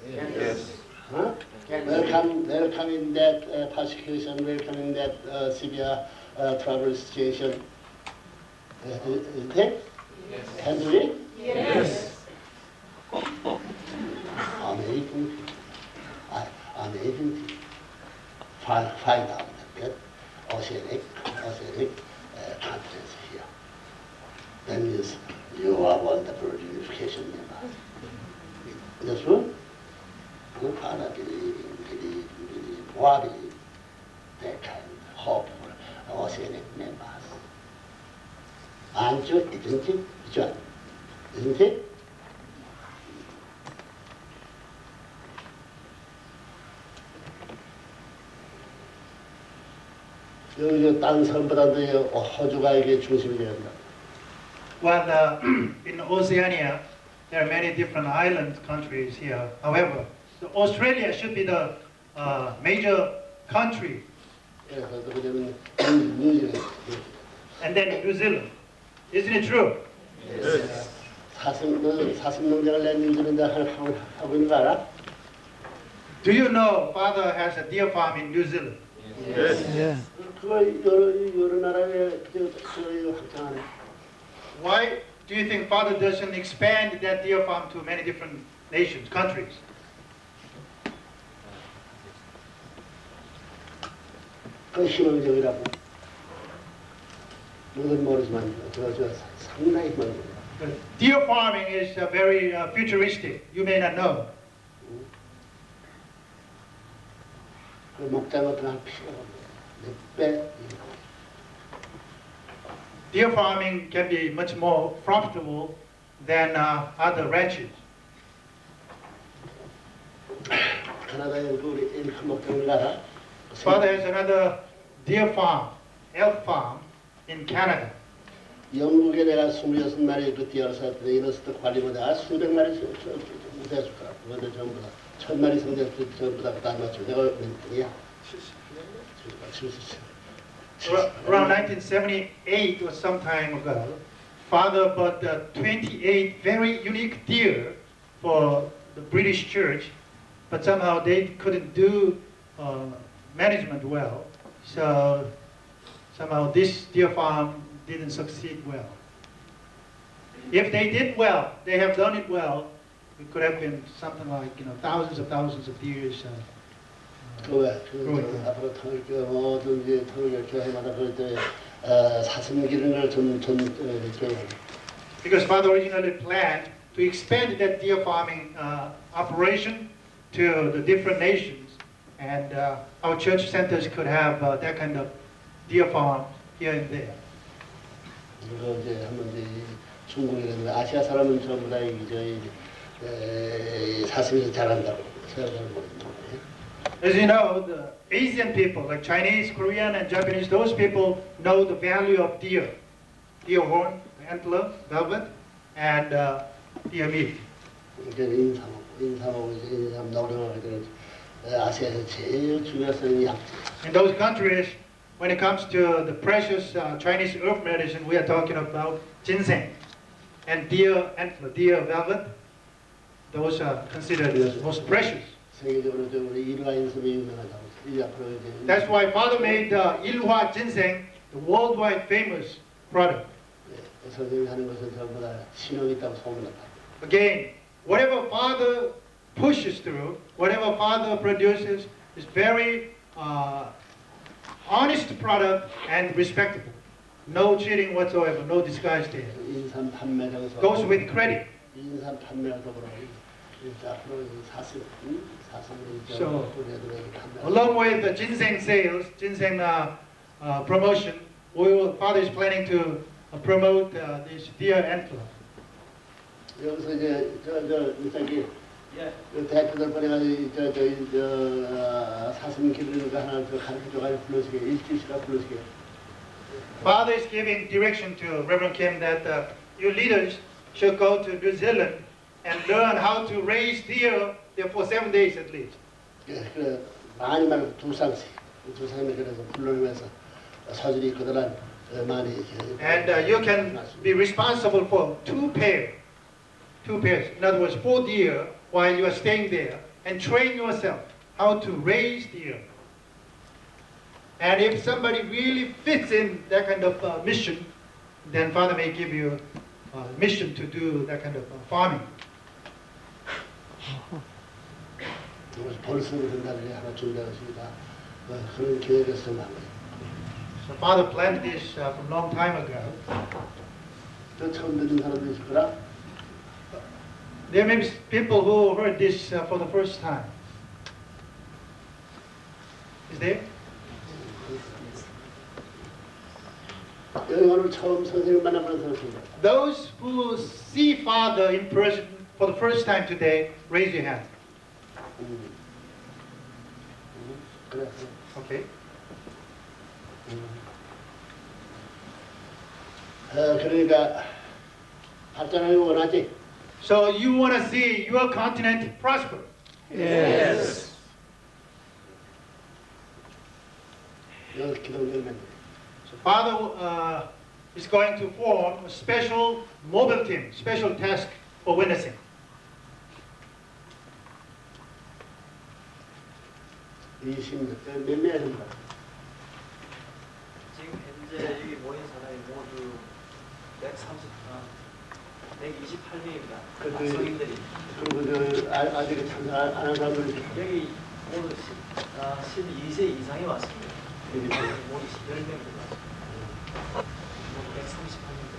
Yes. Huh? Welcome in that persecution, welcome in that severe trouble situation. Isn't it? Yes. Can do it? Yes. Amazing. Amazing. Find out that oceanic conference here. That means you are wonderful unification member. That's true? Good Father believe, more believe that kind of hopeful oceanic members. Aren't you? Isn't it? John? Isn't it? 여기 다른 사람보다도 호주가 이게 중심이 되야 된다. Well, in Oceania, there are many different island countries here. However, Australia should be the major country, 그래서 그러면 뉴질랜드. and then New Zealand. Isn't it true? 사슴농장을 낸 뉴질랜드 하고 있는 거 알아? Do you know Father has a deer farm in New Zealand? 그거 여러 나라에 확장하네. Why do you think Father doesn't expand that deer farm to many different nations, countries? 그 희망적이라고. 누군 모르지만 저 상당히 희망적이야. But deer farming is very futuristic. You may not know. 그 목장 같은 거 한 필요가 없네. 몇 배. Deer farming can be much more profitable than other ranches. 캐나다에 우리 엘크 목장을 알아? Father has another deer farm, elk farm in Canada. 영국에 내가 26마리 그 디어를 샀더니 이너스트 관리면 내가 수백 마리 못했을 거야. 그런데 전부 다 1000마리 성장 전부 다 다 맞춰. 내가 야 Around 1978 or some time ago, Father bought 28 very unique deer for the British Church, but somehow they couldn't do management well. So somehow this deer farm didn't succeed well. If they did well, they have done it well, it could have been something like thousands of deers. 앞으로 통일교 모든 통일교 교회마다 그럴 때 사슴 기른을 좀 이렇게 because Father originally planned to expand that deer farming operation to the different nations, and our church centers could have that kind of deer farm here and there. 이거 이제 한번 이제 중국이라는 아시아 사람은 전부 다 사슴이 잘한다고 생각하는 거예요. As you know, the Asian people, like Chinese, Korean, and Japanese, those people know the value of deer horn, antler, velvet, and deer meat. 인삼하고 이제 인삼 노령하게 아시아에서 제일 중요한 약. In those countries, when it comes to the precious Chinese herb medicine, we are talking about ginseng and deer antler, deer velvet. Those are considered the most precious. 세계적으로 우리 일화 인삼이 유명하다고. 이 앞으로 이제. That's why Father made Ilhwa ginseng the worldwide famous product. 선생님이 하는 것은 전부 다 신용이 있다고 소문났다. Again, whatever Father pushes through, whatever Father produces is very honest product and respectable. No cheating whatsoever, no disguise there. 인삼 판매장에서. Goes with credit. 인삼 판매하서 보라. 앞으로 사슴, 사슴이 So, 우리들에게 판매. along with the ginseng sales, ginseng promotion, Father is planning to promote this deer antler. 여기서 이제 저기 대표들 보내가지고 저 사슴 기르는 거 하나 저 가르쳐줘가지고 불러시게 일주일씩 불러시게. Father is giving direction to Reverend Kim that you leaders should go to New Zealand and learn how to raise deer there for 7 days at least. 그래 많이 말고 두 쌍씩 그래서 불러내면서 서줄이 그들한 많이. And you can be responsible for two pairs. In other words, 4 deer while you are staying there, and train yourself how to raise deer. And if somebody really fits in that kind of mission, then Father may give you a mission to do that kind of farming. 벌써 그런 날이 하나 준비하십니다. 그런 계획을 쓰면 So Father planned this from a long time ago. 또 처음 듣는 사람도 있을 거라. There may be people who heard this for the first time. Is there? 여기 오늘 처음 선생님 만나보는 사람입니다. Those who see Father in person for the first time today, raise your hand. 그래. Okay. 그러니까 발전하기 원하지. So you want to see your continent prosper. Yes. 여기 기도되면. So Father is going to form a special mobile team, special task for witnessing. 몇 명입니다. 지금 현재 여기 모인 사람이 모두 128명입니다. 성인들이. 그리고 아직 참석 안 한 사람들이 여기 모두 12세 이상이 왔습니다. 모두 10명입니다. 모두 138명입니다.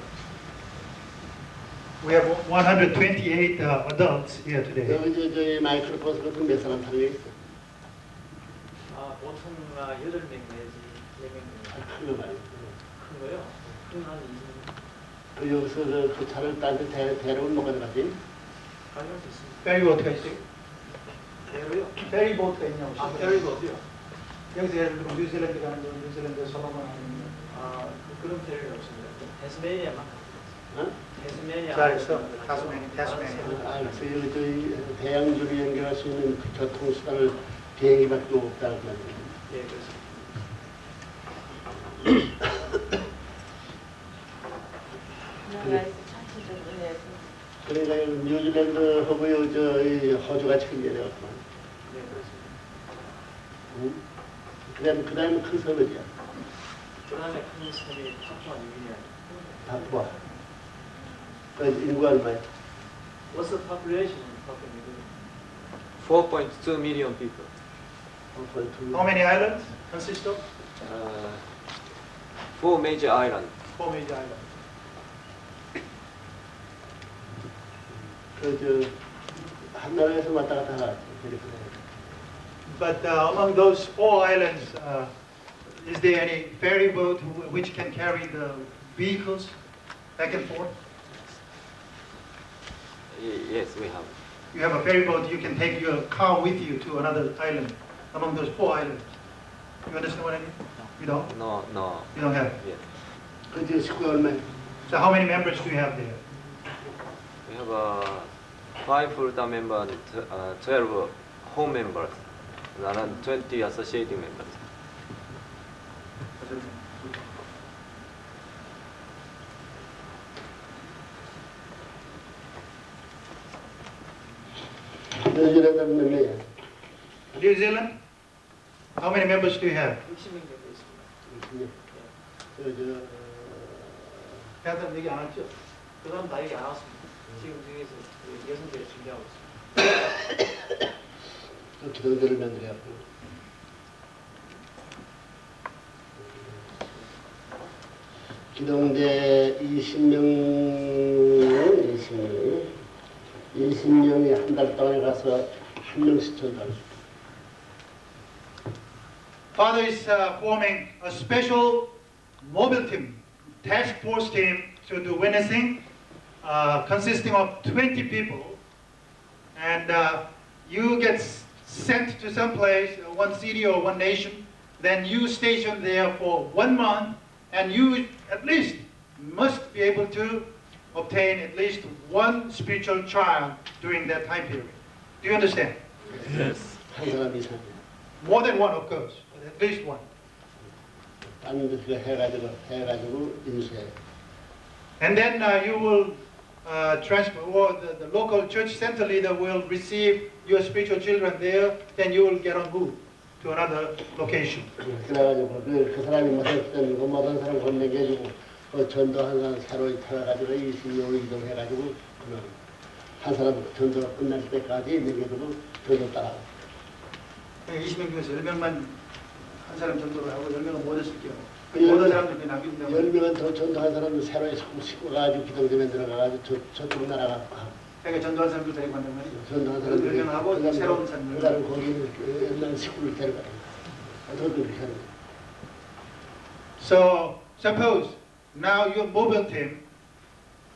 We have 128 adults here today. 여기 저희 마이크로버스 같은 몇 사람 타는 게 있어. 보통 8명 내지 4명 큰 거 말이야. 큰 거요? 한 20명 그 여기서 그 차를 딴데 데려온 못 가져가지. 가져갈 수 있습니다. 페리보트가 있어요? 배로요? 페리보트가 있냐고. 페리보트요? 여기서 예를 들면 뉴질랜드 가는 거, 뉴질랜드 솔로몬 아니면 그런 배로는 없습니다. 태스메니아만 어? 태스메니아 잘했어. 타스메니아. 그래서 여기 저희 대양주를 연결할 수 있는 그 교통수단을 비행기밖에 없다고 말이에요. 예, 그렇습니다. 나라에서 차트를 내서 그러니까 뉴질랜드하고 저희 호주가 친절해왔구만. 네, 그렇습니다. 그다음에 큰 섬이야. 그다음에 큰 섬이 파푸아 뉴기니아. 바쁘아. 그 인구 얼마야? What's the population in Papua New Guinea? 4.2 million people. How many islands consist of? 4 major islands. 4 major islands. 한 나라에서 왔다 갔다 하죠. But among those 4 islands, is there any ferry boat which can carry the vehicles back and forth? Yes, we have. You have a ferry boat, you can take your car with you to another island, among those 4 islands. You understand what I mean? You don't? No, no. You don't have. Yes. 그 식구 얼마? So how many members do you have there? We have 5 full-time members and 12 home members, and around 20 associating members. 뉴질랜드는 몇 명이야? New Zealand? How many members do you have? 60명 정도 있습니다. 걔들 얘기 안 했죠? 그 사람 다 얘기 안 왔습니다. 지금 중에서 그 여성들이 준비하고 있습니다. 기동대를 만들어갖고 기동대 20명이 한 달 동안에 가서 한 명씩 전달할 수 있다. Father is forming a special mobile team, task force team to do witnessing, consisting of 20 people. And you get sent to some place, one city or one nation, then you station there for 1 month, and you at least must be able to obtain at least 1 spiritual child during that time period. Do you understand? Yes. 한 사람 이상. More than 1, of course, but at least 1. 딴 데서 해가지고 인수해. And then you will transfer, or the local church center leader will receive your spiritual children there, then you will get on move to another location. 그래가지고 그 사람이 못했던 거 모든 사람 건네겨주고 그 전도한 사람 새로 태워가지고 20명을 이동해가지고 한 사람 전도가 끝날 때까지 내겨두고 전도 따라. 20명 중에서 10명만 한 사람 전도를 하고 10명은 못 했을 경우 그 모든 사람들이 남긴다고. 10명은 더 전도한 사람은 새로 싣고 가가지고 기동대에 들어가가지고 저쪽 나라가 그러니까 전도한 사람들 데리고 간단 말이죠. 전도한 사람들이 10명 하고 새로운 사람들. 그다음 거기는 옛날 식구를 데려가요. 저도 그렇게 하는 거예요. So suppose now your mobile team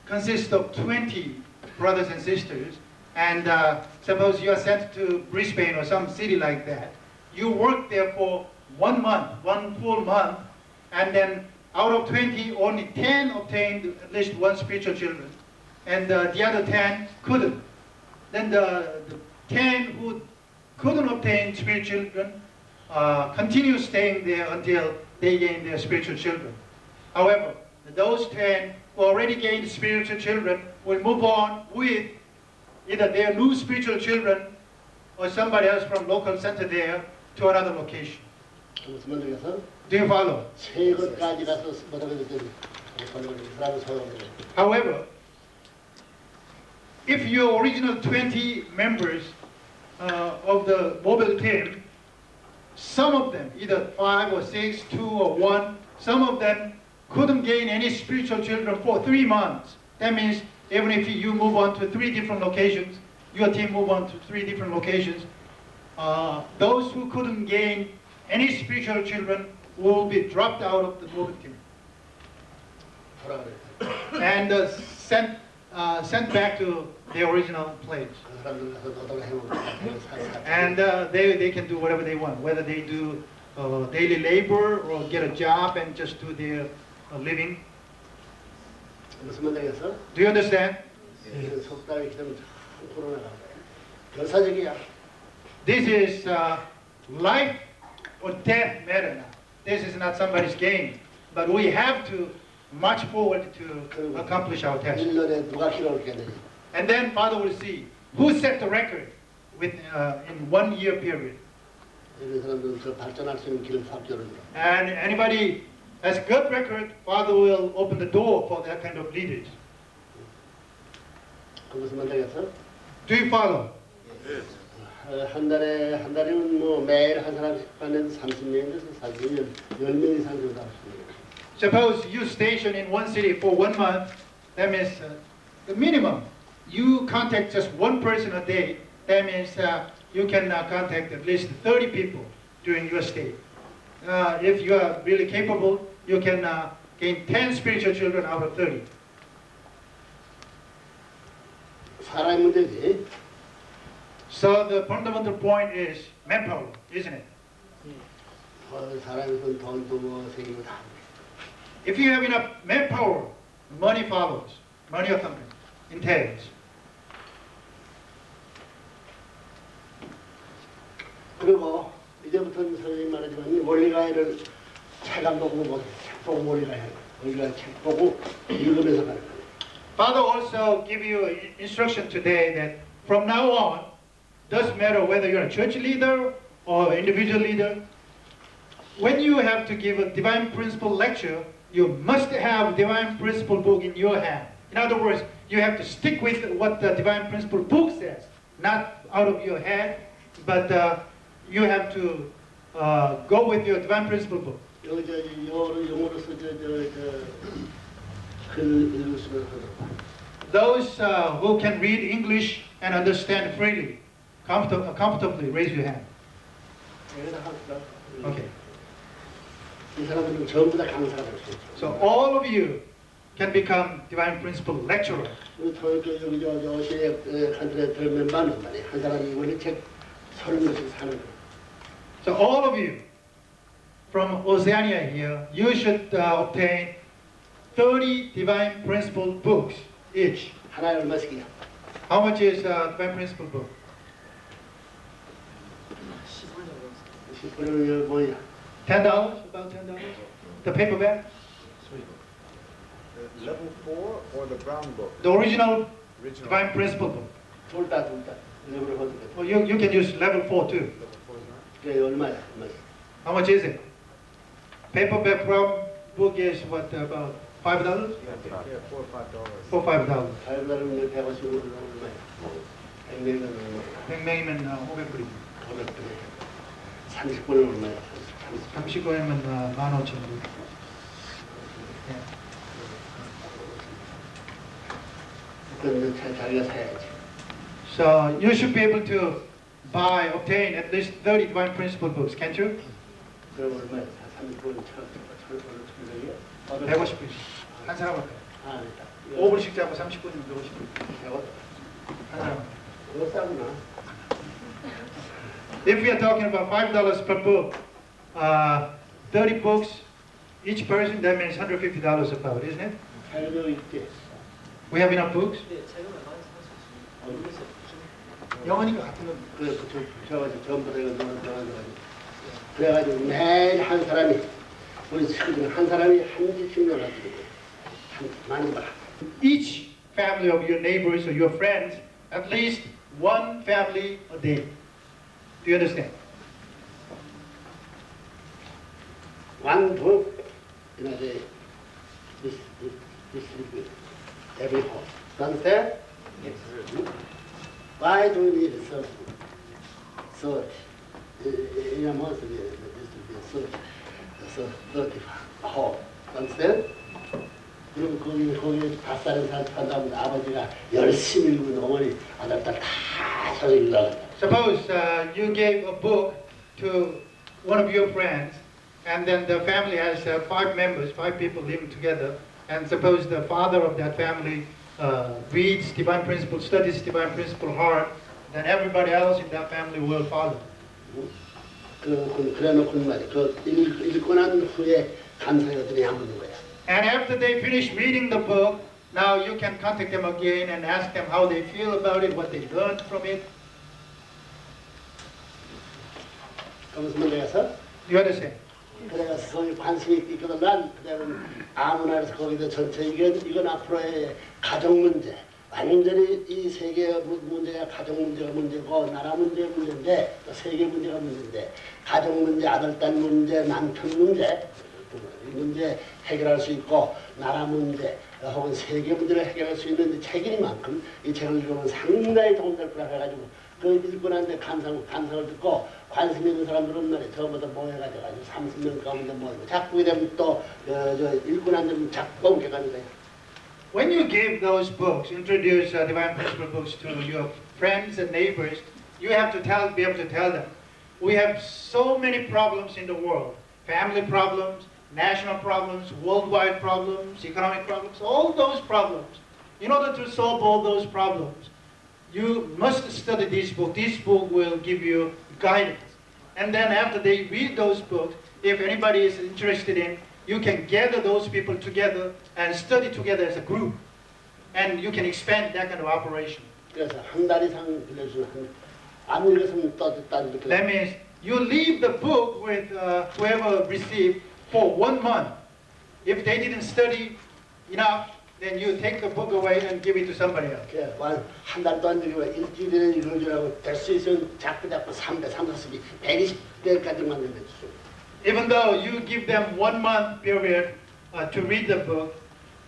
consists of 20 brothers and sisters, and suppose you are sent to Brisbane or some city like that. You work there for 1 month, 1 full month, and then out of 20, only 10 obtained at least 1 spiritual children, and the other 10 couldn't. Then the 10 who couldn't obtain spiritual children continue staying there until they gain their spiritual children. However, those 10 who already gained spiritual children will move on with either their new spiritual children or somebody else from local center there to another location. 무슨 말이겠어? Do you follow? 세 곳까지 가서 못하게 됐더니 사람은 소용없는 However, if your original 20 members of the mobile team, some of them, either 5 or 6, 2 or 1, some of them couldn't gain any spiritual children for 3 months. That means even if you move on to 3 different locations, your team move on to 3 different locations, those who couldn't gain any spiritual children will be dropped out of the mobile team 거라 그래. and sent back to the original place. 그 사람들 가서 노동을 해먹고 And they can do whatever they want, whether they do daily labor or get a job and just do their living. 무슨 말이겠어? Do you understand? 석 달이 기다면 코로나가 결사적이야. This is life or death matter now. This is not somebody's game, but we have to march forward to accomplish our task. 1년에 누가 키워올겠느냐. And then Father will see who set the record in 1 year period. 이런 사람들은 더 발전할 수 있는 길을 확 열어줘. And anybody has good record, Father will open the door for that kind of leaders. 그 무슨 말이겠어? Do you follow? 한 달이면 뭐 매일 한 사람씩 하는 30명에서 40명, 10명 이상 정도 합니다. Suppose you station in one city for 1 month, that means the minimum you contact just one person a day, that means you can contact at least 30 people during your stay. If you are really capable, you can gain 10 spiritual children out of 30. 사람의 문제지. So the fundamental point is manpower, isn't it? 사람이 손 돈도 뭐 생기고 다. If you have enough manpower, money follows. Money or something entails. 그리고 이제부터는 선생님 말하지만 원리가해를 책 안 보고 뭐 책 보고 원리가해. 원리가해 책 보고 읽으면서 가는 거예요. Father also give you instruction today that from now on, doesn't matter whether you're a church leader or individual leader, when you have to give a divine principle lecture, you must have divine principle book in your hand. In other words, you have to stick with what the divine principle book says, not out of your head, but you have to go with your divine principle book. 여기 저 영어로서 글 읽으시면 Those who can read English and understand freely, comfortably, raise your hand. Okay. 이 사람들은 전부 다 강사가 될 수 있죠. So all of you can become divine principle lecturer. 여기 저 어시에 한들에 들면 많은 말이에요. 한 사람이 원래 책 30권씩 사는 거예요. So all of you from Oceania here, you should obtain 30 divine principle books each. 하나에 얼마씩이야? How much is divine principle book? 10권은 뭐냐? $10? About $10? The paperback? Level 4 or the brown book? The original Original. divine principle book. 둘 다. 레벨을 거두게. Well, you can use level 4 too. Level 4 is not? 그게 얼마야? How much is it? Paperback brown book is what, about $5? Yeah, $4 or $5. $4, $5. 달러는 150으로 얼마야? 100명은 얼마야? 100명이면 500불이죠. 500불에 30권은 얼마야? 30권이면 15,000불. 그건 자기가 사야지. So you should be able to obtain at least 30 divine principle books, can't you? 그럼 얼마야? 30권 1,000원이야? 150불. 한 사람한테. 아, 됐다. 5불씩 잡고 30분이면 150불. 한 사람한테. 이거 싸구나. If we are talking about $5 per book, 30 books each person, that means $150 about, isn't it? 살려 있게. We have enough books? 근데 책을 많이 살수 있어요. 영어니까 같은 거. 그래, 붙여가지고 전부 다 이거 넣어가지고. 그래가지고 매일 한 사람이, 우리 친구들 한 사람이 한 지씩 넣어가지고, 많은 걸. Each family of your neighbors or your friends, at least one family a day. Do you understand? One book in a day. Distribute every home. Understand? Yes. Why do we need 30? 30. In a month, we distribute 30. 30 home. Understand? 그럼 거기 다 사는 사람 산다면 아버지가 열심히 읽은 어머니 아들 딸 다 서서 읽으라고. Suppose you gave a book to one of your friends, and then the family has 5 members, 5 people living together, and suppose the father of that family reads divine principle, studies divine principle hard, then everybody else in that family will follow. 그래 놓고 말이야. 그 읽고 난 후에 감사히 어떻게 하는 거야. And after they finish reading the book, now you can contact them again and ask them how they feel about it, what they learned from it. 그러면서 내가서 You understand? 그래가 거기 관심이 있거든. 난 그때는 아무나 해서 거기서 전체 이건 앞으로의 가정 문제. 완전히 이 세계 문제가 가정 문제가 문제고 나라 문제가 문제인데 또 세계 문제가 문제인데 가정 문제, 아들 딸 문제, 남편 문제 이 문제 해결할 수 있고 나라 문제 혹은 세계 문제를 해결할 수 있는 책인 만큼 이 책을 읽으면 상당히 도움 될 거라 해가지고 그 읽고 난데 감상을 듣고 관심 있는 사람들은 말이야 전부 다 모여가지고 30명 가운데 모이고 자꾸 되면 또 저 읽고 난 데면 자꾸 옮겨가는 거야. when you give those books, introduce Divine Principle books to your friends and neighbors, you have to be able to tell them, we have so many problems in the world. Family problems, national problems, worldwide problems, economic problems, all those problems. In order to solve all those problems, you must study this book. This book will give you guidance. And then after they read those books, if anybody is interested in, you can gather those people together and study together as a group. And you can expand that kind of operation. 그래서 한 달 이상 빌려주면 안 읽었으면 딴 That means you leave the book with whoever received for 1 month. If they didn't study enough, then you take the book away and give it to somebody else. 한 달 동안 읽으면 일주일에 읽어주라고 될 수 있으면 자꾸 300, 340이 120대까지 만들어주죠. Even though you give them 1 month period to read the book,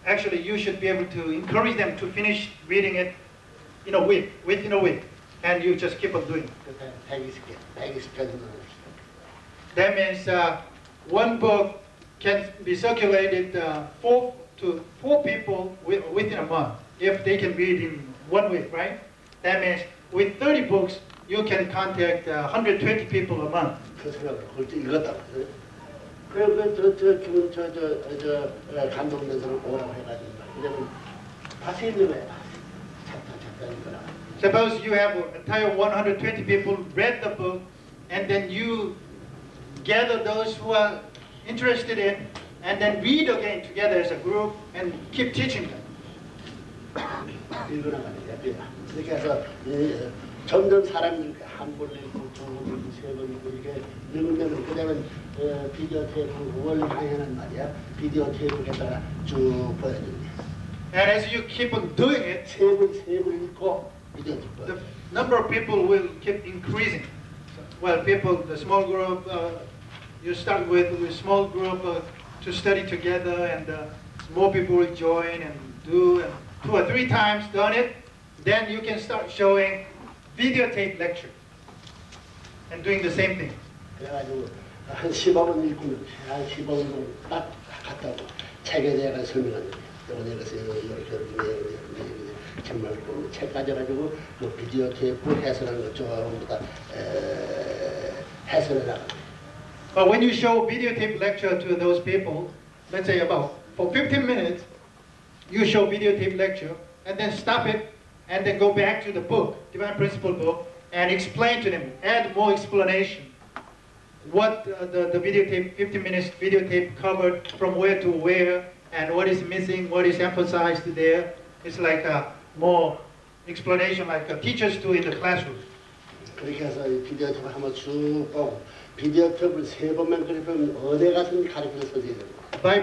actually you should be able to encourage them to finish reading it in a week, within a week, and you just keep on doing it. 120까지 That means one book can be circulated 4 people within a month, if they can read in 1 week, right? That means with 30 books, you can contact 120 people a month. 그 생각을 그걸 읽었다고. 기분 감동면서는 오라고 해가지고 그러면 다시 읽는 거야. 잠깐 읽거나. Suppose you have an entire 120 people read the book, and then you gather those who are interested in, and then read again together as a group and keep teaching them. 읽어나가는 거야. 그렇게 해서 점점 사람이 한 번 읽고 두 번 읽고 세 번 읽고 이렇게 읽으면 그다음에 비디오 테이프 원리 강연은 말이야. 비디오 테이프에다가 쭉 보여줍니다. And as you keep on doing it, 세 번 읽고 비디오 테이프. the number of people will keep increasing. Well, people, the small group, you start with small group to study together, and more people will join and do, and 2 or 3 times done it, then you can start showing videotape lecture and doing the same thing. 그래가지고 한 15분 읽고 한 15분 딱 갔다고 책에 대해서 설명하는 거예요. 이렇게 정말 책 가져가지고 뭐 비디오 테이프 해설하는 거 전부 다 해설해 나가는 거예요. But when you show videotape lecture to those people, let's say for 15 minutes, you show videotape lecture, and then stop it, and then go back to the book, Divine Principle book, and explain to them, add more explanation. What the videotape, 15 minutes videotape covered from where to where, and what is missing, what is emphasized there. It's like more explanation like teachers do in the classroom. 그렇게 해서 비디오 테이프 한번 쭉 보고 비디오 테이프를 3번만 그리면 어디 가든지 가르치는 소리예요. By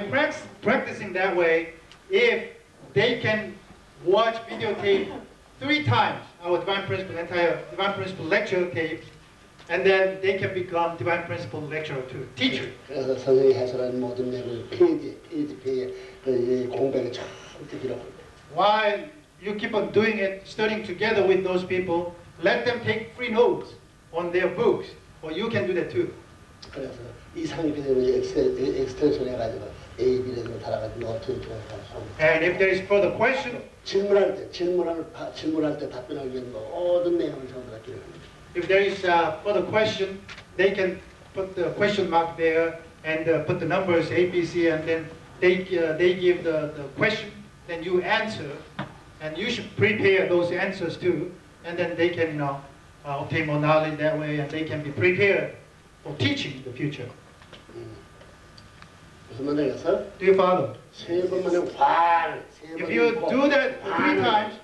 practicing that way, if they can watch videotape 3 times, our Divine Principle, entire Divine Principle lecture tape, and then they can become Divine Principle lecturer too, teacher. 그래서 선생님이 해설한 모든 내용을 페이지에 공백에 잔뜩 기록합니다. While you keep on doing it, studying together with those people, let them take free notes on their books, or you can do that too. 그래서 이상이 되면 엑스텐션 해가지고 AB를 달아가지고 노트 이렇게 해가지고 And if there is further question, 질문할 때 답변하기 위한 모든 내용을 전부 다 기록합니다. if there is further question, they can put the question mark there and put the numbers A, B, C, and then they give the question, then you answer, and you should prepare those answers too, and then they can obtain more knowledge that way, and they can be prepared for teaching in the future. 무슨 말이겠어? Do you follow? 세 번만에 활. If you do that 3 times,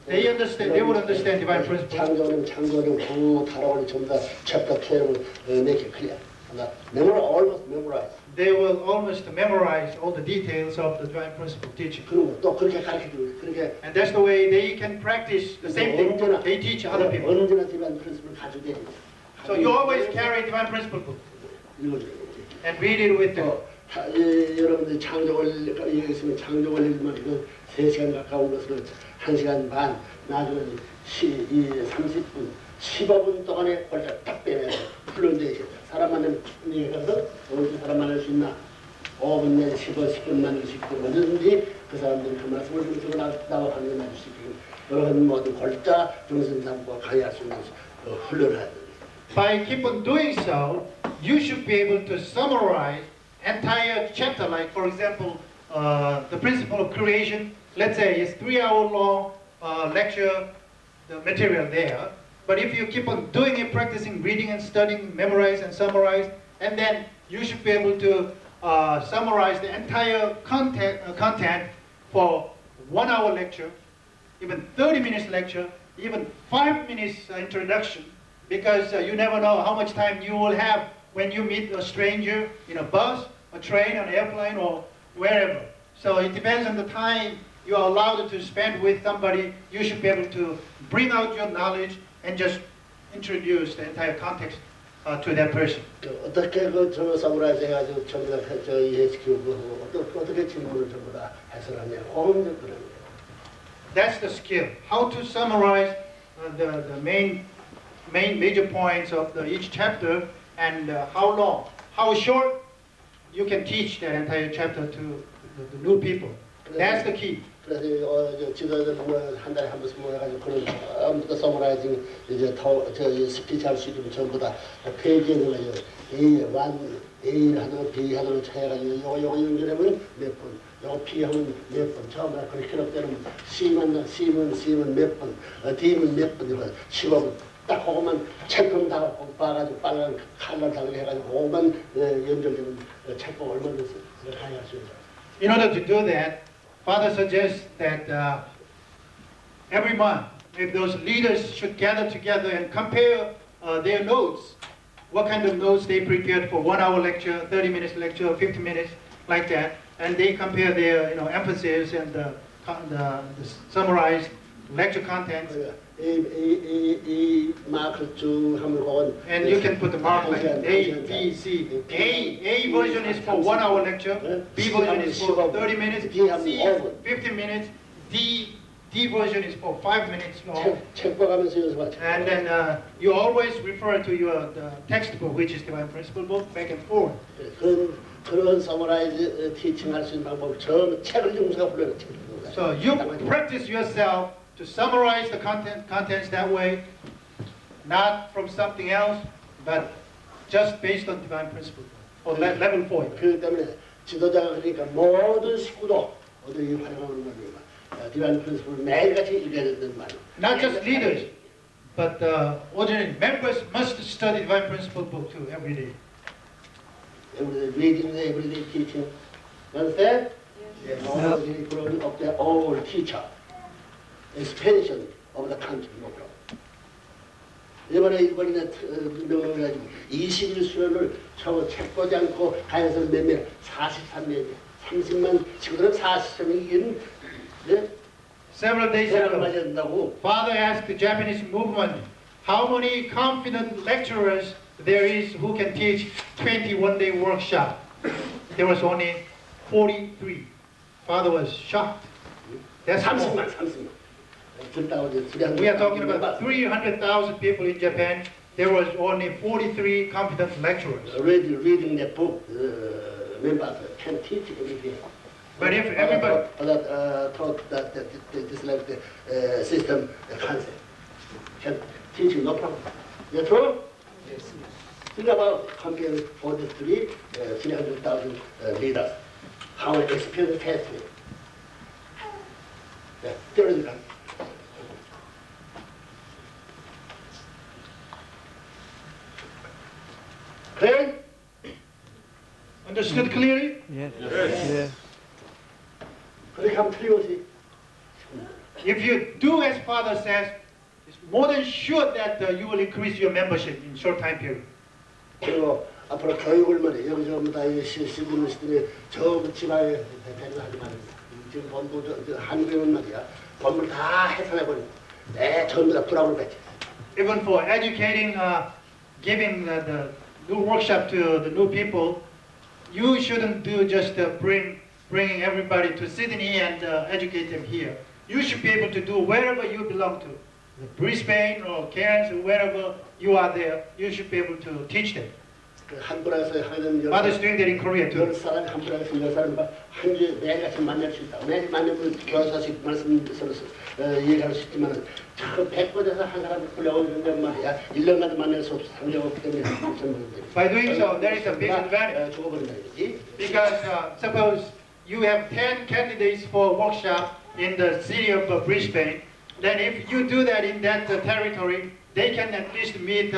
they would understand divine principle. 창조령 후 타라오니 전부 다 챕터 12을 make it clear. almost memorize. They will almost memorize all the details of the divine principle teaching. 그리고 또 그렇게 가르치고 그렇게. And that's the way they can practice the same thing they teach other people. 언제나 divine principle 가지고 다니고. So you always carry divine principle book 읽어줘요. and read it with them. 여러분들이 창조를 여기 있으면 창조를 읽으면 이거 3시간 가까운 것을 1시간 반, 나중에 30분, 15분 동안에 골자 딱 빼내서 풀어내야 사람 만나면 가서 어디 사람 만날 수 있나? 5분 내지 10분만 줄 수 있고 언제든지 그 사람들이 그 말씀을 듣고 나와 강연할 수 있고 그런 모든 골자 정신 삼고 강의할 수 있는 훈련을 해야 됩니다. By keep on doing so, you should be able to summarize entire chapter. Like for example, the principle of creation. Let's say it's 3-hour long lecture, the material there. But if you keep on doing it, practicing reading and studying, memorize and summarize, and then you should be able to summarize the entire content for 1-hour lecture, even 30 minutes lecture, even 5 minutes introduction, because you never know how much time you will have when you meet a stranger in a bus, a train, an airplane, or wherever. So it depends on the time you are allowed to spend with somebody. You should be able to bring out your knowledge and just introduce the entire context to that person. 어떻게 저 서브라이즈 해가지고 전부 다 이해시키고 어떻게 질문을 전부 다 해설하냐 그런 거예요. That's the skill. How to summarize the main major points of each chapter, and how long, how short you can teach that entire chapter to the new people. That's the key. 그래서 지도자들 한 달에 한 번씩 모여가지고 그런 처음부터 서머라이징 이제 저 스피치 할 수 있는 전부 다 페이지에 들어가요. A 하나 B 하나 해가지고 요거 연결하면 몇 분, 요거 P 하면 몇 분, 처음에 그렇게 기록되는 C면 몇 분, D면 몇 분, 이거 15분. 딱 그것만 책금 다 봐가지고 빨간 칼날 달게 해가지고 그것만 연결되는 책봉 얼마나 강의할 수 있어요. In order to do that, Father suggests that every month, if those leaders should gather together and compare their notes, what kind of notes they prepared for 1-hour lecture, 30 minutes lecture, 50 minutes, like that, and they compare their emphasis and the summarized lecture contents. 이 마크를 쭉 하면 그건 And you can put the mark like A, B, C. A version is for 1-hour lecture, B version is for 30 minutes, C is 15 minutes, D version is for 5 minutes long. 책 봐가면서 연습하죠. And then you always refer to your textbook, which is Divine Principle book, back and forth. 그런 서머라이즈 티칭 할 수 있는 방법 저 책을 용서가 불러요. So you practice yourself to summarize the contents that way, not from something else, but just based on Divine Principle, or level 4. 그 때문에 지도자가 그러니까 모든 식구도 어디 활용하는 말이야. 디바인 프린시플을 매일같이 읽어야 된다는 말이야. Not just leaders, but ordinary members must study Divine Principle book too every day. Every day reading, every day teaching. Understand? Yes. All the growing of their own teacher. Expansion of the country, no problem. 이번에 명령을 가지고 21수련을 처음 책 보지 않고 가해서 몇 명, 43명, 30만 친구들은 40명이긴 네? Several days 대학을 ago, 맞아야 된다고. Father asked the Japanese movement how many confident lecturers there is who can teach 21-day workshop. There was only 43. Father was shocked. That's 30만. We are talking about 300,000 people in Japan. There was only 43 competent lecturers. Reading the book, members can teach everything. But if everybody taught that this like the system, the concept, can teach no problem. You true? Yes. Think about comparing 43, 300,000 leaders. How experience has been. Theoretical. Clear? understood clearly, 그렇게 하면 틀림없이 if you do as Father says, it's more than sure that you will increase your membership in short time period. 그리고 앞으로 교육을 말해 여기 전부 다 시드는 시들이 저 지방에 대표를 하지 말입니다. 지금 본부 한국에는 말이야 본부를 다 해산해버리고 전부 다 불합을 맺지. Even for educating, giving the new workshop to the new people, you shouldn't do just bringing everybody to Sydney and educate them here. You should be able to do wherever you belong to. Brisbane or Cairns or wherever you are there, you should be able to teach them. 그 함부로해서 하는 Father is doing that in Korea too. 10사람 함부로해서 10사람 한 주에 매일같이 만날 수 있다. 매일 만나면 교사식 말씀드려서 이해할 수 있지만 저 100번에서 한 사람 불러오는 말이야. 1년간 만날 수 없어. 상대가 없기 때문에 By doing so, there is a big advantage. 죽어버린다 이거지. Because suppose you have 10 candidates for a workshop in the city of Brisbane, then if you do that in that territory, they can at least meet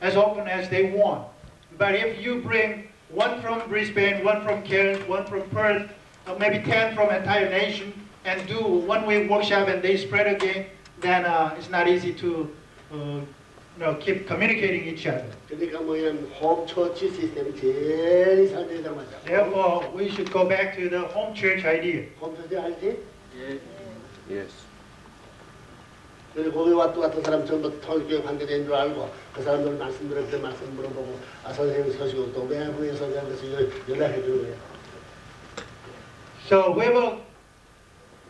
as often as they want. But if you bring one from Brisbane, one from Cairns, one from Perth, or maybe 10 from entire nation, and do one-way workshop and they spread again, then it's not easy to keep communicating each other. 그러니까 뭐냐면 홈처치 시스템이 제일 이상적이다 말이야. Therefore, we should go back to the home church idea. 홈처치 알지? Yes. 그리고 거기 왔던 사람 전부 통일교회 관계자인 줄 알고 그 사람들 말씀 들을 때 말씀 물어보고 선생님 서시고 또 왜 부에서 연락해 주는 거야. So whoever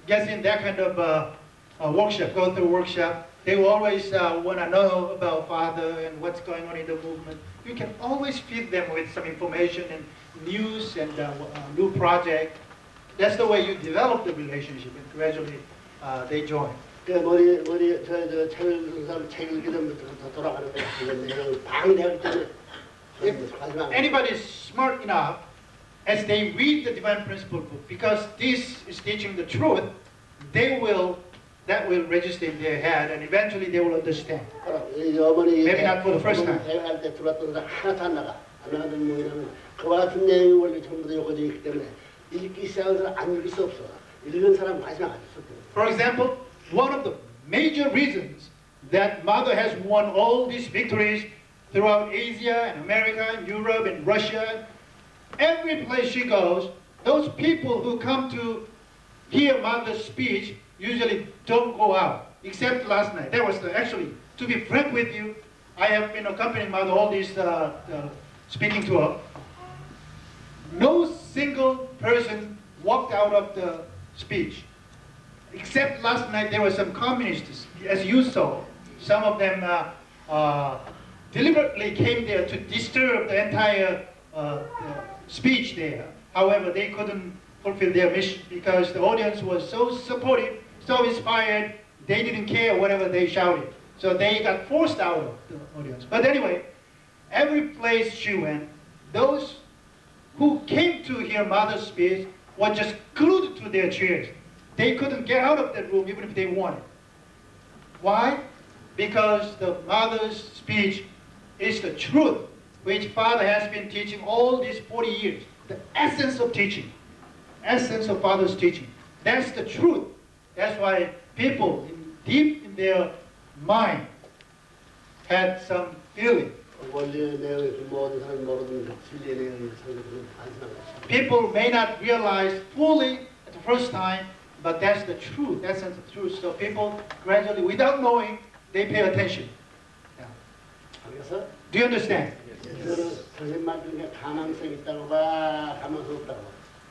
gets in that kind of workshop, go through workshop, they will always want to know about Father and what's going on in the movement. You can always feed them with some information and news and new project. That's the way you develop the relationship, and gradually they join. 그 머리 저 책을 사람 책 읽기 전부터 돌아가는 거야. 이건 내가 방해하기 때문에 If anybody is smart enough, as they read the Divine Principle book, because this is teaching the truth, that will register in their head, and eventually they will understand. Maybe not for the first time. 대화할 때 들어왔던 사람 하나도 안 나가. 안 나가는 뭐냐면 그와 같은 내용이 원래 전부 다 요거져 있기 때문에 읽기 시작한 사람 안 읽을 수 없어. 읽은 사람 마지막 안 있어. For example, one of the major reasons that Mother has won all these victories throughout Asia and America and Europe and Russia, every place she goes, those people who come to hear Mother's speech usually don't go out, except last night. That was actually, to be frank with you, I have been accompanying Mother all these speaking tour. No single person walked out of the speech. Except last night, there were some communists, as you saw. Some of them deliberately came there to disturb the entire speech there. However, they couldn't fulfill their mission because the audience was so supportive, so inspired, they didn't care whatever they shouted. So they got forced out of the audience. But anyway, every place she went, those who came to hear Mother's speech were just glued to their chairs. They couldn't get out of that room even if they wanted. Why? Because the Mother's speech is the truth which Father has been teaching all these 40 years. The essence of teaching. Essence of Father's teaching. That's the truth. That's why people deep in their mind had some feeling. People may not realize fully at the first time, but that's the truth, that's the truth. So people gradually, without knowing, they pay attention. Yeah. Do you understand?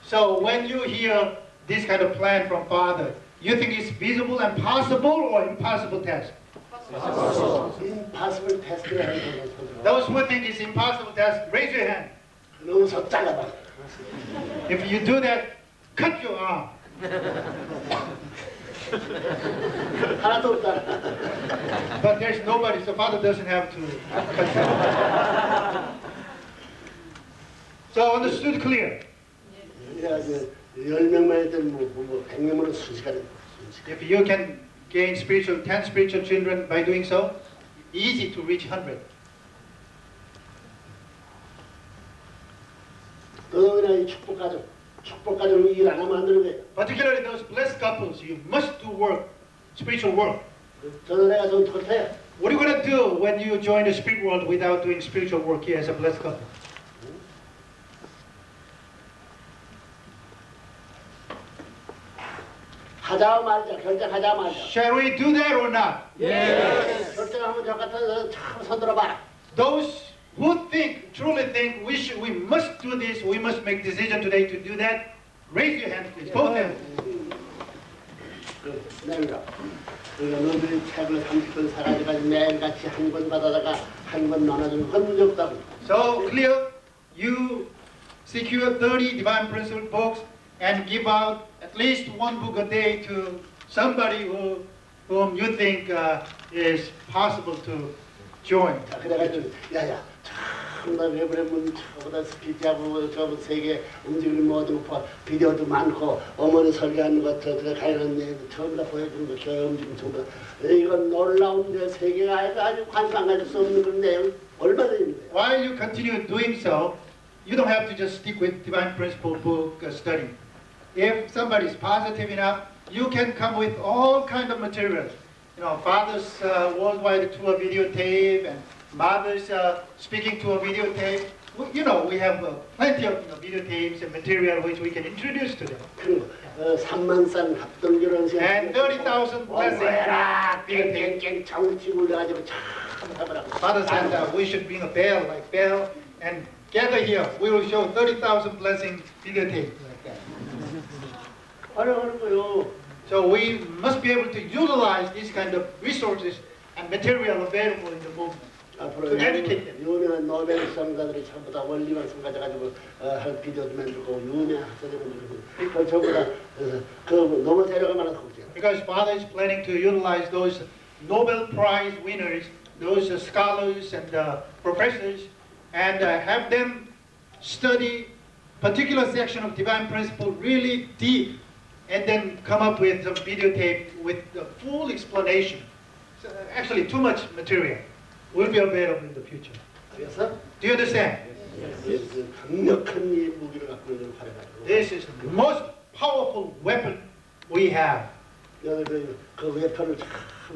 So when you hear this kind of plan from Father, you think it's feasible and possible or impossible task? Impossible task. Those who think it's impossible task, raise your hand. If you do that, cut your arm. But there's nobody, so Father doesn't have to cut your arm. So understood clear? If you can gain 10 spiritual children by doing so, easy to reach 100. Particularly those blessed couples, you must do work, spiritual work. What are you going to do when you join the spirit world without doing spiritual work here as a blessed couple? Shall we do that or not? Yes. Those who truly think we must do this, we must make decision today to do that, raise your hand please, both hands. 너희들이 책을 30권 사가지고 매일같이 한 권 받아다가 한 권 나눠주는 건 문제 없다고. So clear? you secure 30 Divine Principle books and give out at least one book a day to somebody whom you think is possible to join. 자, 그래가지고 야야 정말 레브레면 저보다 스피치하고 저 세계 움직이는 모든 거 비디오도 많고 어머니 설계하는 것도 그래 가는 얘기도 전부 다 보여주는 거 교회 움직임 전부 다 이건 놀라운데 세계가 아주 관심 안 가질 수 없는 그런 내용 얼마나 있는데요. While you continue doing so, you don't have to just stick with Divine Principle book study. If somebody is positive enough, you can come with all kind of materials. You know, Father's worldwide tour videotape and Mother's speaking to a videotape. You know, we have plenty of videotapes and material which we can introduce to them. 그리고 3만산 합동결혼 And 30,000 뭐해라 blessings. 깽깽깽 정치 굴려가지고 참 해보라고. Father said we should bring a bell like bell and gather here. We will show 30,000 blessing videotape like that. 하는 거요. So we must be able to utilize these kind of resources and material available in the movement. 앞으로 To educate them. 유명한 노벨 성가들이 전부 다 원리만 성가져가지고 할 비디오도 만들고 유명한 학생들이 그 전부 다그 노벨 자료가 많아서 걱정. Because Father is planning to utilize those Nobel Prize winners, those scholars and professors, and have them study particular section of Divine Principle really deep, and then come up with a videotape with the full explanation. So, actually, too much material will be available in the future. 그래서 Do you understand? 강력한 이 무기를 갖고 있는 활용하고. This is the most powerful weapon we have. 그 웨폰을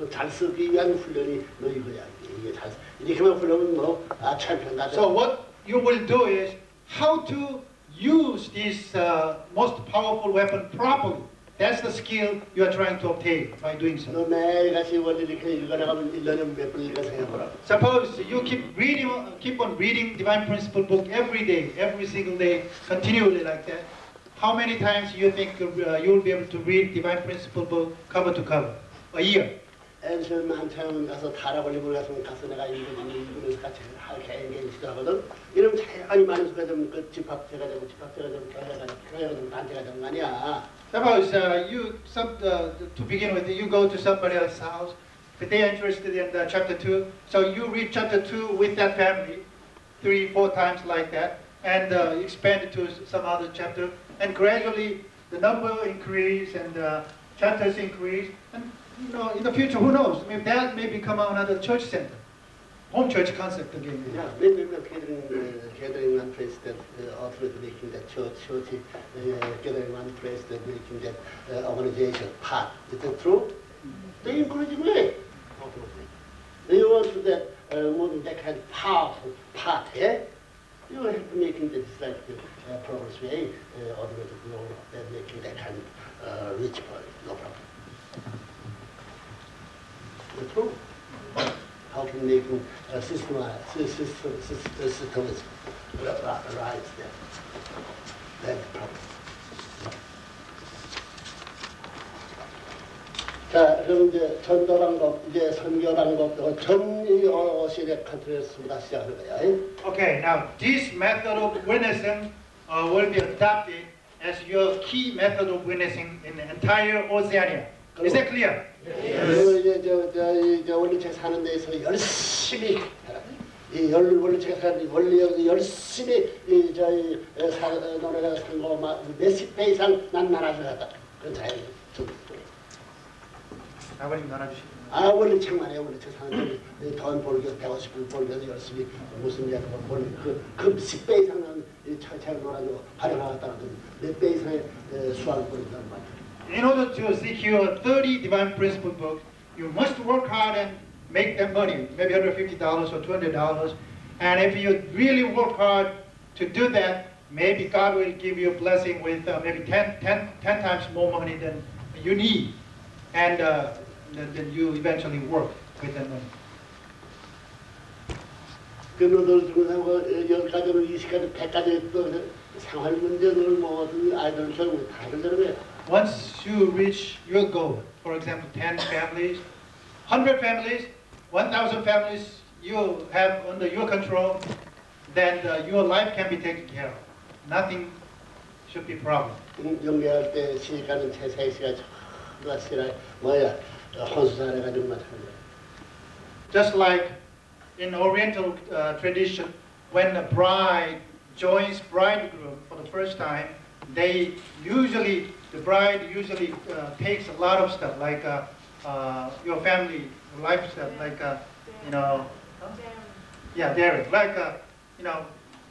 잘 쓰기 위한 훈련이 너 이거야. 이게 잘 이렇게만 훈련하면 뭐아 챔피언 가자. So what you will do is how to use this most powerful weapon properly. That's the skill you are trying to obtain by doing so. 너 매일같이 원리 이렇게 읽어나가면 1년에 몇 번 읽어 생각해보라. Suppose you keep on reading Divine Principle book every day, every single day, continually like that. How many times you think you will be able to read Divine Principle book cover to cover? A year. 앤션 한참 가서 타락올림을 가서 내가 읽으면서 같이 개인 지도하거든. 이러면 자연히 많은 수가 되면 그 집합체가 되고 교회가 되고 단체가 되는 거 아니야. Suppose to begin with, you go to somebody else's house, but they are interested in chapter 2, so you read chapter 2 with that family 3-4 times like that, and expand it to some other chapter, and gradually the number increase and chapters increase, and you know, in the future, who knows? Maybe that may become another church center, home church concept again. 야, 몇몇 gathering one place that authorized making that church, gathering one place that making that organization part. Is that true? They encourage me. They want to that that kind of powerful part, eh? You have to making this like progress way, authorized that making that kind of rich part, no problem. Is true? How can make system rise there? That's the problem. 자, 그럼 이제 전도 방법, 이제 선교 방법, 정리어시의 컨트롤스보다 시작하는 거야. Okay, now this method of witnessing will be adopted as your key method of witnessing in the entire Oceania. Is that clear? 그리고 이제 원리책 사는 데에서 열심히 해라. 이 원리책 사는 데 원리 열심히 노래가 산거 몇십 배 이상 난 나라서 갔다. 그건 자연히 좀. 아버님 나눠주시고. 아 원리책만 해요. 원리책 사는 돈 벌기 150불 벌기 열심히 무슨 일 그 10배 이상 난 책을 놀아주고 활용하겠다는 몇 배 이상의 수학을 벌인다는 말이야. In order to secure 30 Divine Principle books, you must work hard and make that money, maybe $150 or $200. And if you really work hard to do that, maybe God will give you a blessing with maybe 10 times more money than you need. And then you eventually work with that money. 그놈들 중에서 10가지로 20가지 100가지 또 생활 문제들 뭐든 아이들 결국 다 그러는 거야. Once you reach your goal, for example, 10 families, 100 families, 1,000 families you have under your control, then your life can be taken care of. Nothing should be a problem. 용기할 때 시집가는 태세 씨가 좋았으라 뭐야 혼수살해가지고 마찬가지야. Just like in Oriental tradition, when the bride joins bridegroom for the first time, the bride usually takes a lot of stuff, like your family lifestyle, like dairy, like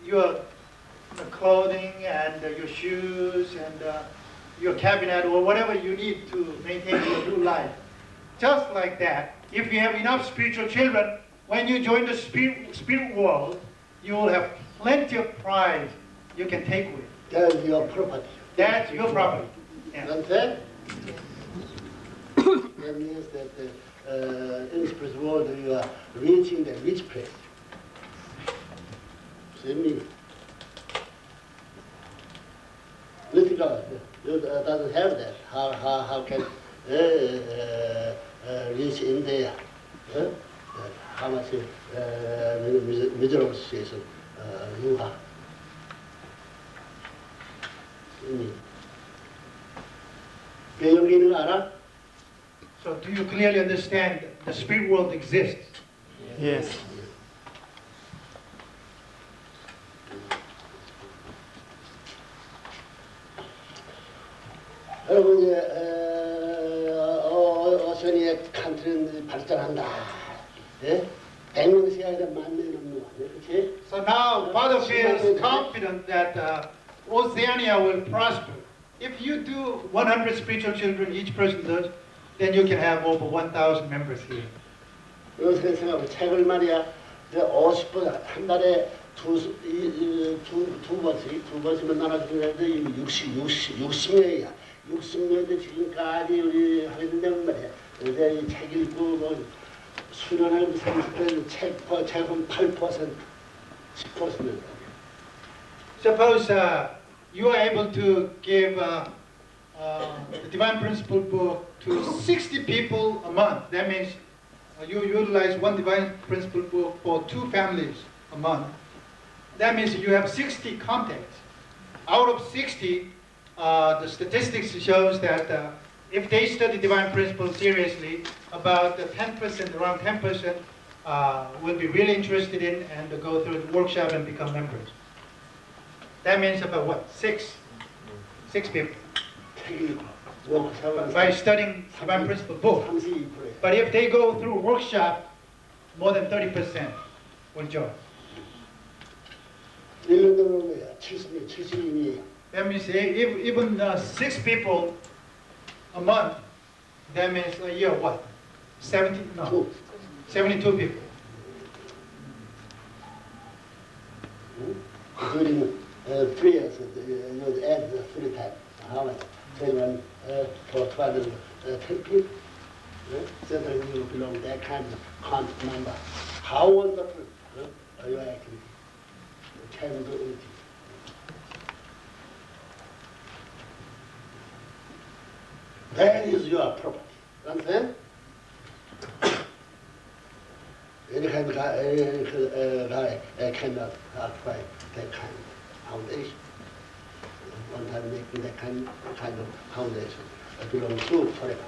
your clothing and your shoes and your cabinet or whatever you need to maintain your new life. Just like that, if you have enough spiritual children, when you join the spirit world, you will have plenty of prize you can take with. That's your property. That's your property. Yeah. Understand? That means that in the spiritual world you are reaching the rich place. See me? Nothing else. You doesn't have that. How can reach in there? How much miserable situation you are. 그 여기는 알아? So do you clearly understand the spirit world exists? Yes. 여러분 이제 오션의 컨트리는 발전한다. 예? 100년 시간이 만년 없는 거 아니야, 그렇지? So now Father feels confident that Oceania will prosper. If you do 100 spiritual children, each person does, then you can have over 1,000 members here. 그래서 생각하면 책을 말이야, 50번 한 달에 두 번씩만 나눠주는데 60명이야. 60명인데 지금까지 우리 하게 된다는 말이야. 그래서 이 책 읽고 뭐 수련을 30번, 책은 8%, 10%. Suppose you are able to give the Divine Principle book to 60 people a month. That means you utilize one Divine Principle book for 2 families a month. That means you have 60 contacts. Out of 60, the statistics shows that if they study Divine Principle seriously, about 10%, around 10% will be really interested in and go through the workshop and become members. That means about what? 6 people. By studying Divine Principle book. But if they go through workshop, more than 30% will join. 70인이에요. That means if even 6 people a month, that means a year what? 72 people. During 3 years, you add the 3 times. How much? 21 for 12, 10 people. Certainly you belong to that kind of count number. How wonderful are your activity? Can do it. That is your property. Understand? Any kind of guy cannot occupy that kind of foundation. One time making that kind of foundation belongs to forever.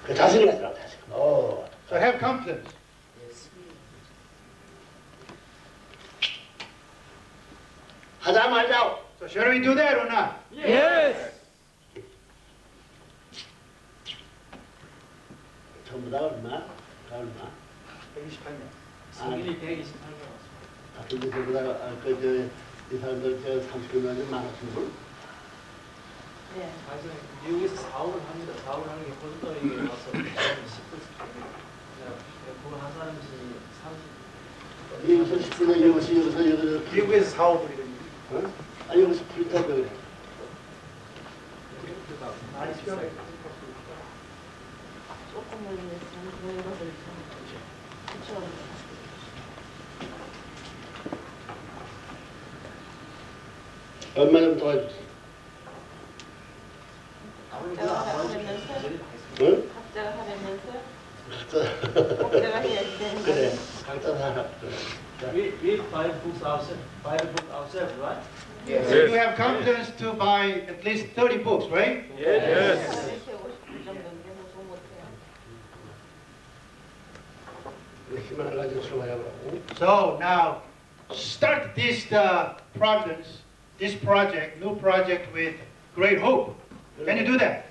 그 자신이 가지라 자신. So have confidence. 하자 말자. So shall we do that or not? 전부 다 얼마? 128명. 성인이 128명 왔습니다. 근데 전부 다이 사람들 30명이 많았던 걸? 네. 아직 미국에서 사업을 합니다. 사업을 하는 게 고속도로에 와서 10분 그거 한 사람이 30. 여기서 10분에 여기서 미국에서 사업을 이루는. 아니 여기서 불타고 그래. 많이 필요해. 조금 걸리겠으면 그런 것을 좀 그쵸. 얼마 좀 도와주세요. 각자가 하려면서 응? 각자가 하려면서 각자 내가 해야지 되는 그래 거지. 각자 살아. We buy books ourselves, buy the book ourselves, right? So you have confidence to buy at least 30 books, right? 이렇게 50줄 정도인데 뭐 못해요. 희망을 가지고 출발하고. So now start this Providence, this project, new project with great hope. Can you do that?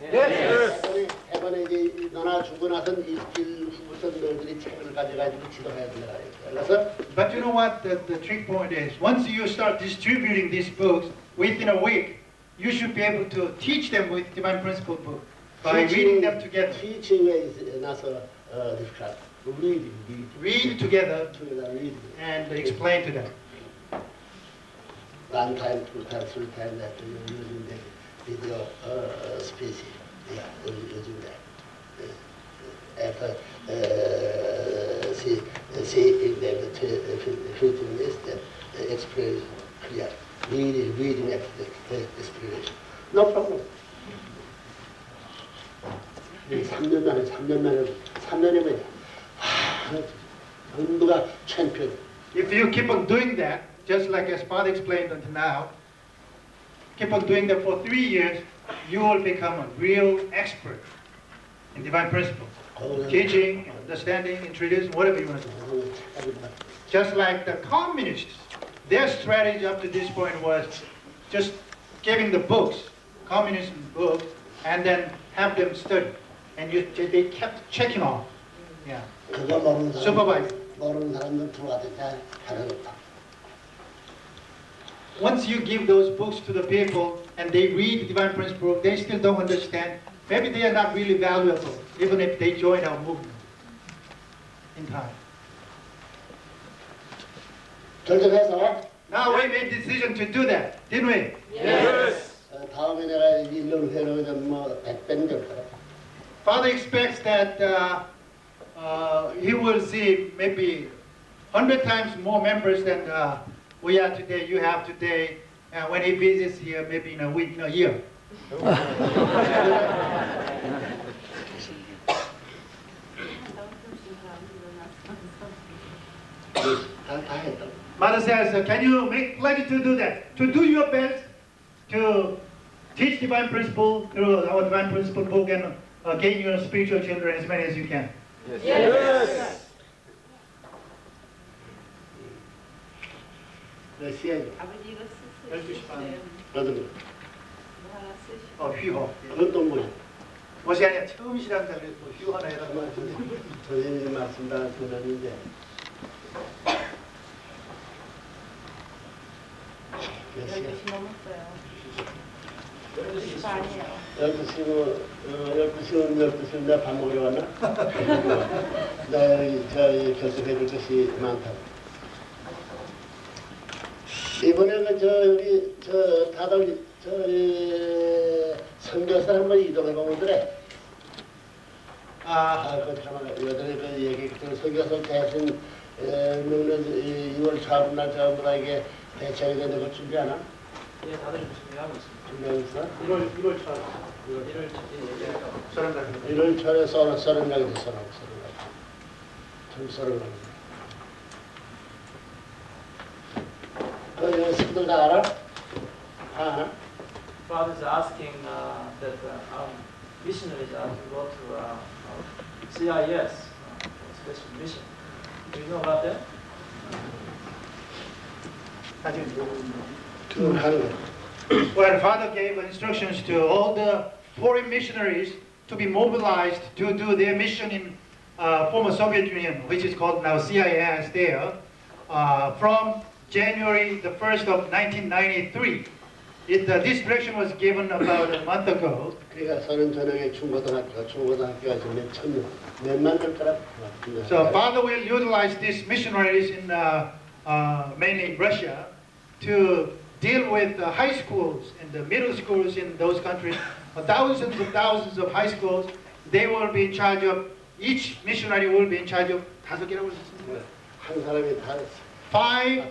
해번에 이제 너나 주고 나선 일주일 후부터 너희들이 책을 가져가지고 지도해야 된다. 그래서 But you know what the trick point is? Once you start distributing these books, within a week, you should be able to teach them with Divine Principle book by reading them together. Teaching is not so difficult. Reading. Read together reading. and explain to them. One time, two time, three time that you're using the video speech. Yeah, using that. After seeing them, treating this, the experience clear. Reading the experience. No problem. 3년 만에 전부가 챔피언. If you keep on doing that, just like as Father explained until now, keep on doing that for 3 years, you will become a real expert in Divine Principle. Teaching, understanding, introducing, whatever you want to do. Just like the communists, their strategy up to this point was just giving the books, communism books, and then have them study. And they kept checking off. Yeah. 그거 모르는 사람, Supervise. 모르는 사람들 들어와도 잘 하는다. Once you give those books to the people and they read the Divine Principle, they still don't understand. Maybe they are not really valuable, even if they join our movement in time. 결정해서 Now we made decision to do that, didn't we? 다음에 내가 1년 후에는 뭐 100배는 될 거야. Father expects that he will see maybe 100 times more members than we are today, you have today, when he visits here, maybe in a week, in a year. 다 했다. Mother says, can you make pledge to do that? To do your best to teach Divine Principle through our Divine Principle book and gain your spiritual children as many as you can. 몇 시에? 아버지 이거 쓰세요. 12시 반. 너도 뭐 하나 쓰시고. 휘호. 그건 또 뭐야? 뭐시 아니야. 처음이시라는 사람이 휘호 하나 해라. 선생님 말씀 다 들었는데 몇 시야? 12시 넘었어요. 12시 반이에요. 12시면 내가 밥 먹으러 왔나? 나 여기 결석해 줄 것이 많다고. 이번에 우리 다들 선교사 한번 이동해 보면 그래. 그 참 여전히 그 얘기 선교사 대신 명년 2월 4일 날 저분에게 배청이 되는 거 준비하나? 예, 다들 준비하고 있습니다. 준비하고 있어? 1월 초. 1월 1월 철에 서른 가게 돼 서른 가게. 그 연습들 다 알아? 아나? Father is asking that missionaries are to go to CIS, special mission. Do you know about that? 그걸 하는 거야. Well, Father gave instructions to all the foreign missionaries to be mobilized to do their mission in former Soviet Union, which is called now CIS there, from January the 1st of 1993. This direction was given about a month ago. 그러니까 서른 저녁에 중고등학교가 지금 몇만 될 거라. So Father will utilize these missionaries in mainly Russia to deal with the high schools and the middle schools in those countries. Thousands of high schools. They will be in charge of, each missionary will be in charge of 5개라고 했습니다. 한 사람이 다 five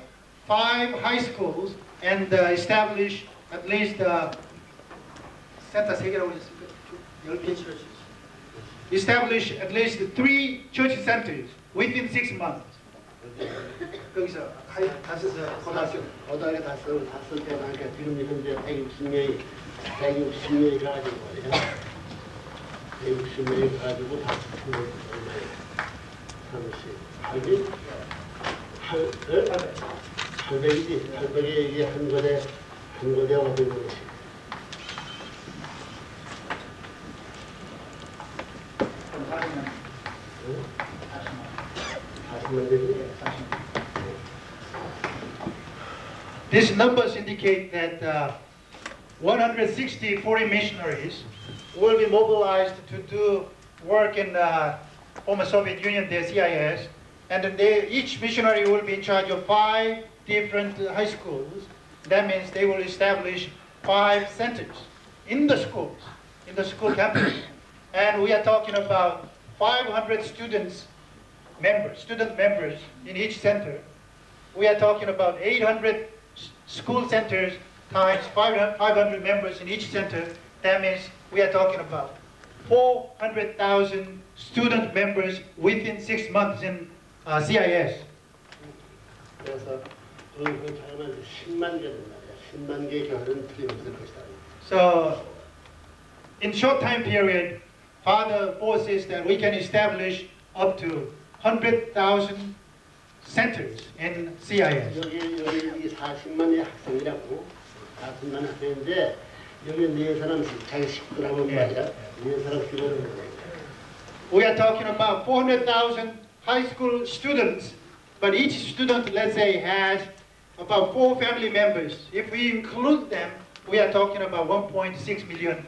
high schools and establish at least 센터 3개라고 했습니다. 10개. establish at least 3 church centers within 6 months. 거기서 고등학교 갔을 때는 하니까 지금 현재 160명이 가지고 말이야. 160명이 가지고 다 얼마에 800이지. 800에 이게 한 거대 500원씩. 그럼 40년. 40만 되지. These numbers indicate that 160 foreign missionaries will be mobilized to do work in former Soviet Union, the CIS, and then each missionary will be in charge of 5 different high schools. That means they will establish 5 centers in the schools, in the school campus. And we are talking about 500 student members in each center. We are talking about 800 school centers times 500 members in each center. That means we are talking about 400,000 student members within 6 months in CIS. 그래서 그 자그마한 10만 개는 말이야. 10만 개 교회는 틀림없을 것이다. So, in short time period, Father foresees that we can establish up to 100,000 centers in CIS. 여기 이 40만의 학생이라고 40만 학생인데 여기 4사람씩 자기 식구라고 말이야. 4사람씩 오는 거야. We are talking about 400,000 high school students, but each student, let's say, has about 4 family members. If we include them, we are talking about 1.6 million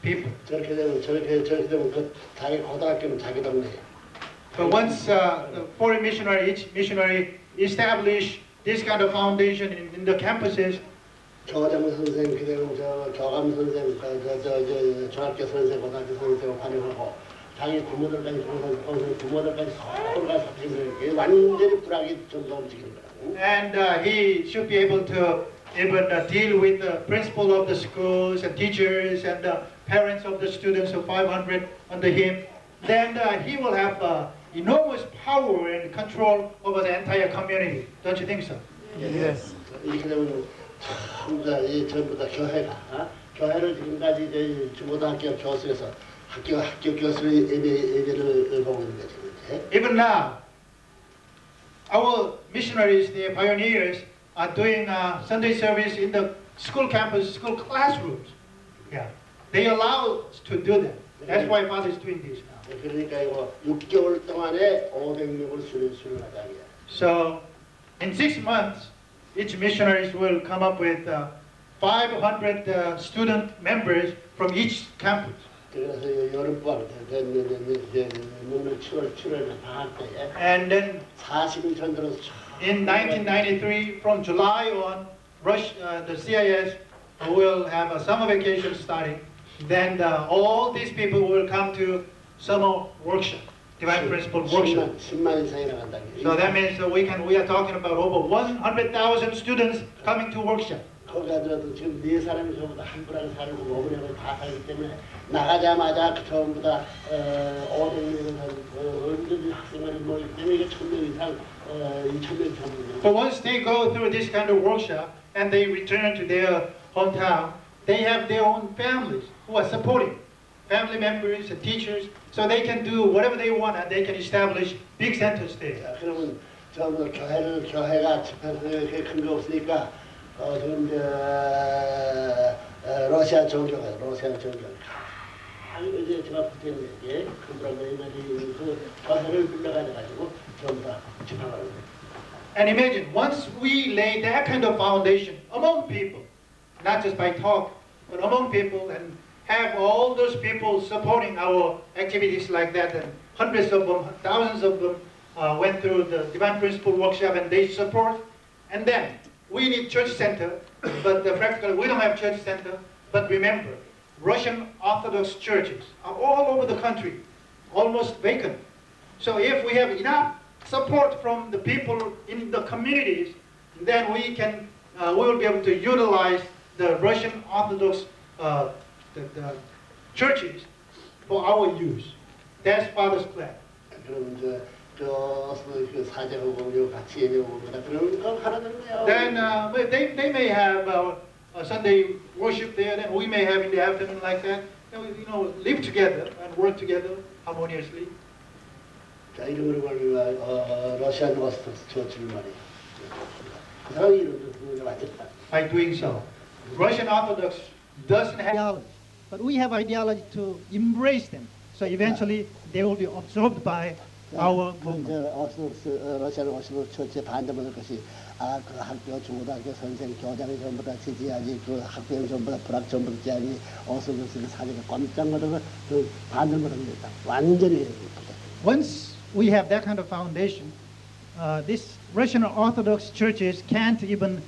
people. 저렇게 되면 그 자기 고등학교는 자기 동네야. But once the foreign missionary, each missionary establish this kind of foundation in the campuses, 교장 선생, 그리고 교감 선생, 중학교 선생, 고등학교 선생 환영하고 자기 부모들까지 부모들까지 서로 가서 이게 완전히 불하게 전부 움직이는 거라고. and he should be able to even deal with the principal of the schools and teachers and the parents of the students of 500 under him. Then he will have enormous power and control over the entire community. Don't you think so? Yes. 이렇게 되면 전부 다 교회를 지금까지 이제 중고등학교 교수에서 학교 교수 예배를 보고 있는 거죠. Even now, our missionaries, the pioneers, are doing Sunday service in the school campus, school classrooms. Yeah, they allow us to do that. That's why Father is doing this now. 그러니까 이거 6개월 동안에 500명을 수련하자. So, in 6 months, each missionaries will come up with 500 student members from each campus. 그래서 여름방학 때, 오늘 7월 방학 때에 And then 40일 전 들어서 in 1993, from July on, the CIS will have a summer vacation starting. Then all these people will come to summer workshop, Divine Principle workshop. 10만 이상이 나간다. So that means we are talking about over 100,000 students coming to workshop. 거기 가더라도 지금 4사람이 전부 다 한분하고 살고 5분하고 다 살기 때문에 나가자마자 전부 다 500명을 살고 언제든지 학생들이 모이기 때문에 이게 1000명 이상 2000명 전부. So once they go through this kind of workshop and they return to their hometown, they have their own families who are supporting, family members and teachers, so they can do whatever they want and they can establish big centers there. 자, 그러면 전부 교회가 집회에서 그렇게 큰 거 없으니까 지금 러시아 종교가 이제 제가 붙은 게 그분들이 그 교회를 빌려가지고 전부 다 집합하는 거예요. And imagine, once we lay that kind of foundation among people, not just by talk, but among people, and have all those people supporting our activities like that, and hundreds of them, thousands of them went through the Divine Principle workshop and they support, and then we need church center, but practically we don't have church center, but remember, Russian Orthodox churches are all over the country, almost vacant. So if we have enough support from the people in the communities, then we will be able to utilize the Russian Orthodox the churches for our use. That's father's plan. 그럼 그 사제하고 같이 예배하고 그런 거 하라는 거예요. Then they may have a Sunday worship there, and we may have in the afternoon like that. Live together and work together harmoniously. 자, 이름으로 말하면 러시안 오스토스 처치를 말이에요. 그 사람이 이름을 맞췄다. By doing so, Russian Orthodox doesn't have. Ideology. But we have ideology to embrace them. So eventually they will be absorbed by our movement. 러시안 오스토스 처치에 반대하는 것이 그 학교, 중고등학교 선생, 교장이 전부 다 지지하지, 그 학교는 전부 다 불학 전부 다 지지하니 오스토스 사제가 꼼짝 못하고 그 반대를 합니다. 완전히. Once we have that kind of foundation, these Russian Orthodox churches can't even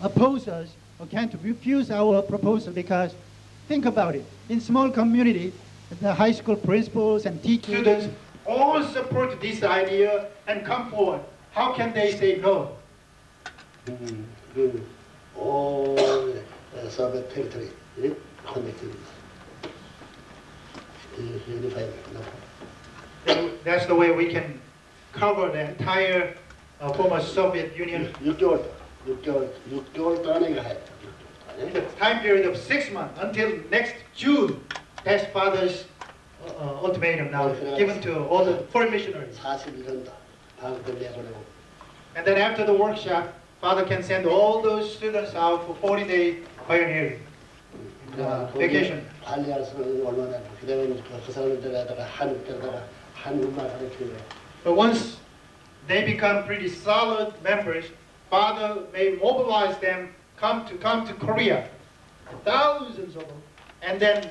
oppose us or can't refuse our proposal because think about it. In small community, the high school principals and teachers, Students all support this idea and come forward. How can they say no? 서베 테리토리 커넥트입니다. 유니파이드. That's the way we can cover the entire former Soviet Union. 6개월 동안에 이거 해야 돼. In the time period of 6 months until next June, that's Father's ultimatum now given to all the foreign missionaries. 41년 더 방금 내보내고. And then after the workshop, Father can send all those students out for 40-day pioneering vacation. 관리할 수는 얼마나 그다음에 그 사람들에다가 한국말 가르치고. But once they become pretty solid members, Father may mobilize them come to Korea, thousands of them, and then.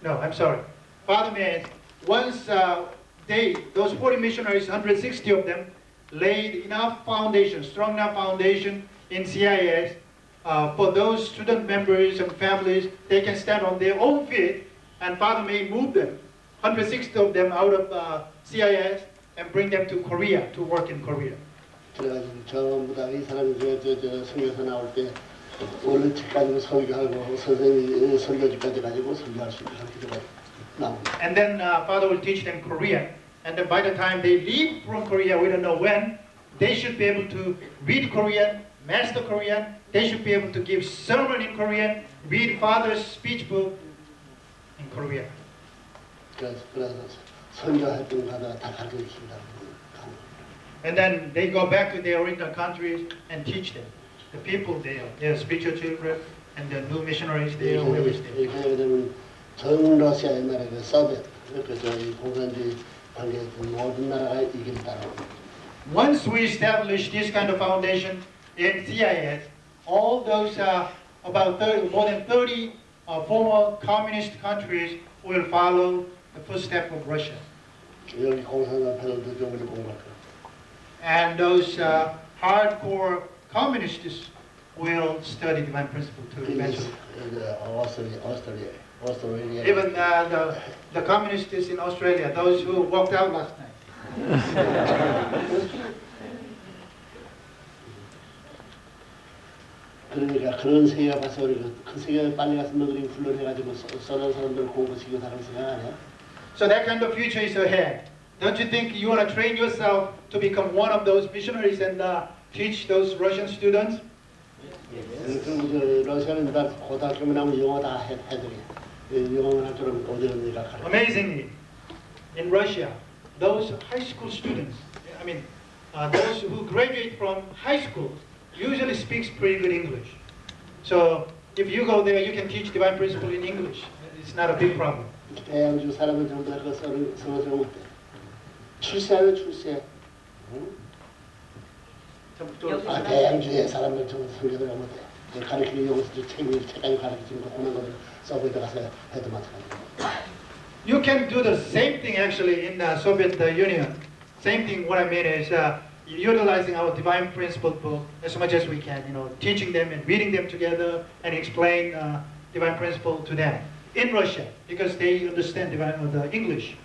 No, I'm sorry. Father may once those 40 missionaries, 160 of them, laid enough foundation, strong enough foundation in CIS for those student members and families, they can stand on their own feet, and Father may move them, 160 of them out of CIS and bring them to Korea to work in Korea. 그래가지고 전부 다 이 사람이 설교서 나올 때 오늘 책 가지고 설교하고 선생님이 설교집까지 가지고 설교할 수 있게 그렇게 나옵니다. And then Father will teach them Korean. And then by the time they leave from Korea, we don't know when, they should be able to read Korean, master Korean. They should be able to give sermon in Korean, read Father's speech book in Korean. 그래서 선교할 때 가다가 다 가르치신다. And then they go back to their original countries and teach them. The people there, their spiritual children, and the new missionaries there, whoever is there. 이렇게 되면 전 러시아 옛날에 그 소비에트, 저희 공산주의 관계 모든 나라가 이길 따라옵니다. Once we establish this kind of foundation in CIS, all those more than 30 former communist countries will follow the footsteps of Russia. 여기 공산당패들도 좀 우리 공부할 거예요. And those hardcore communists will study divine principle too eventually. Australia. Even the communists in Australia, those who walked out last night. 그러니까 그런 세계가 봐서 우리 그 세계에 빨리 가서 너희들이 훈련해가지고 써놓은 사람들 공부시키고 다른 생각 안 해? So that kind of future is ahead. Don't you think you want to train yourself to become one of those missionaries and teach those Russian students? 그럼 러시아는 다 고등학교만 하면 영어 다 해드려. 영어만 할 줄은 어디는 네가 가르쳐. Amazingly, in Russia, those high school students, those who graduate from high school, usually speaks pretty good English. So if you go there, you can teach divine principle in English. It's not a big problem. 대양주 사람은 전부 다 그 성어를 못해. 출세하는 출세. 대양주의 사람들 전부 성경을 못해. 가르치는 용어들 책까지 가르치는 거 그런 거를 서버에 가서 해도 마찬가지. You can do the same thing actually in the Soviet Union. Same thing. What I mean is utilizing our divine principle book as much as we can. Teaching them and reading them together and explain divine principle to them in Russia because they understand the English.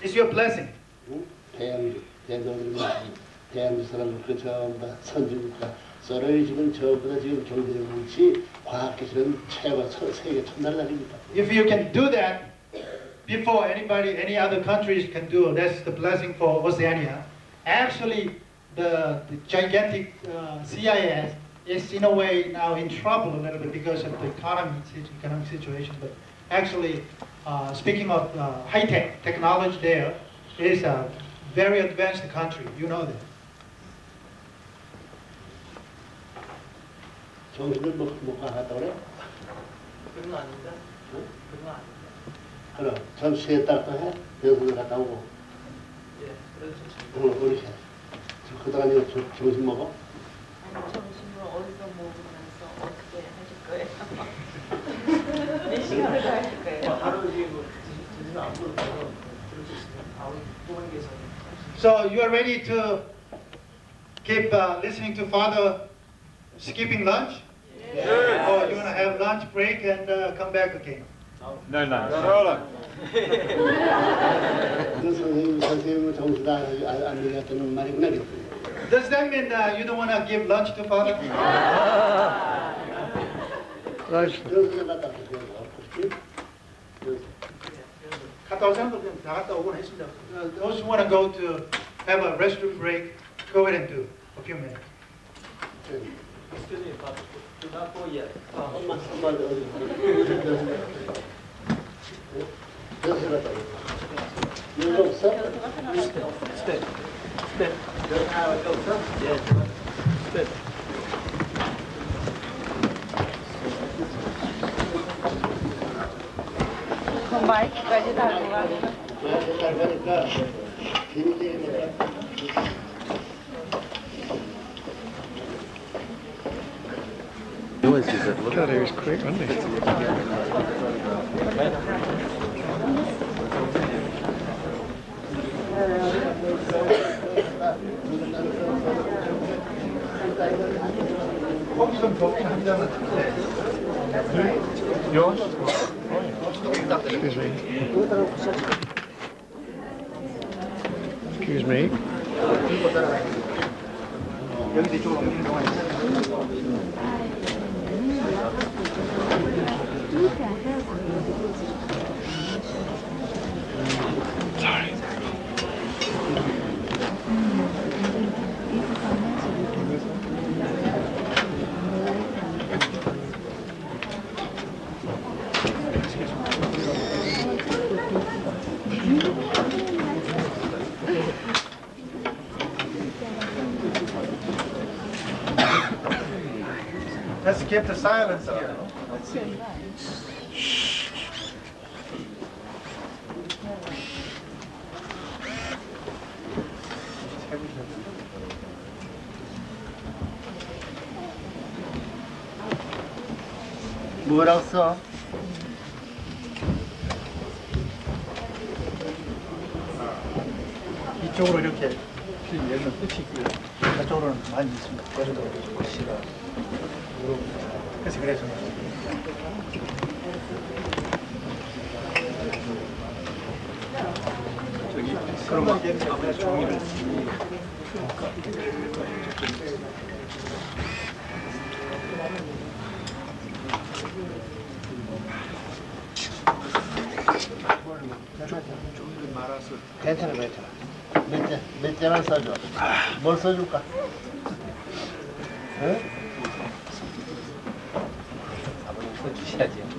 It's your blessing. 대양주 사람들 그 전부 다 선진국가 박사를 지금 저보다 지금 경제정치 과학기술은 최고 세계 천날날입니다. If you can do that before anybody, any other countries can do, that's the blessing for Oceania. Actually, the gigantic CIS is in a way now in trouble a little bit because of the economic situation. But actually, speaking of high-tech technology, there is a very advanced country. You know that. 정신을 못 가갔다 그래? 그런 거 아닌가? 응? 그런 거 아닌가? 그럼 전 쉬에 따라 또 해? 여기서 갔다 오고. 예, 그렇죠. 그렇게. 그동안 이거 점심 먹어? 아니, 점심을 어디서 먹으면서 어떻게 하실 거예요? 몇 시간을 더 하실 거예요? 하루 뒤에 뭐 드시면 안 보여도 그렇게 있으면 아무 또한 계산. So you are ready to keep listening to Father skipping lunch? Yes. Or you want to have lunch break and come back again? No lunch. 그 선생님은 정수다 안 얘기했던 말이구나. Does that mean you don't want to give lunch to Father? 그래서 갔다 왔어요. 갔다 올 사람도 그냥 다 갔다 오곤 했습니다. Those who want to go to have a restroom break, go ahead and do a few minutes. Excuse me, but do not go yet. 엄마한테 어디 그래서 갔다 왔어요. 이거 없어? Step. Yes. Step. 그 마이크까지 달고 가. 잘 가니까 비밀리에 거기 좀 덥긴 합니다만. Excuse me. 여기서 이쪽으로 옮기는 동안 Let's keep the silence here. 뭐라고 써? 이쪽으로 이렇게 피 열면 끝이 있고요. 저쪽으로는 많이 있습니다. 그래도 글씨가 그래서 그래서 저기 그런 거 아무래도 종이를 괜찮아, 괜찮아. 몇 개만 써줘. 뭘 써줄까? 응? 아버님 써주셔야지.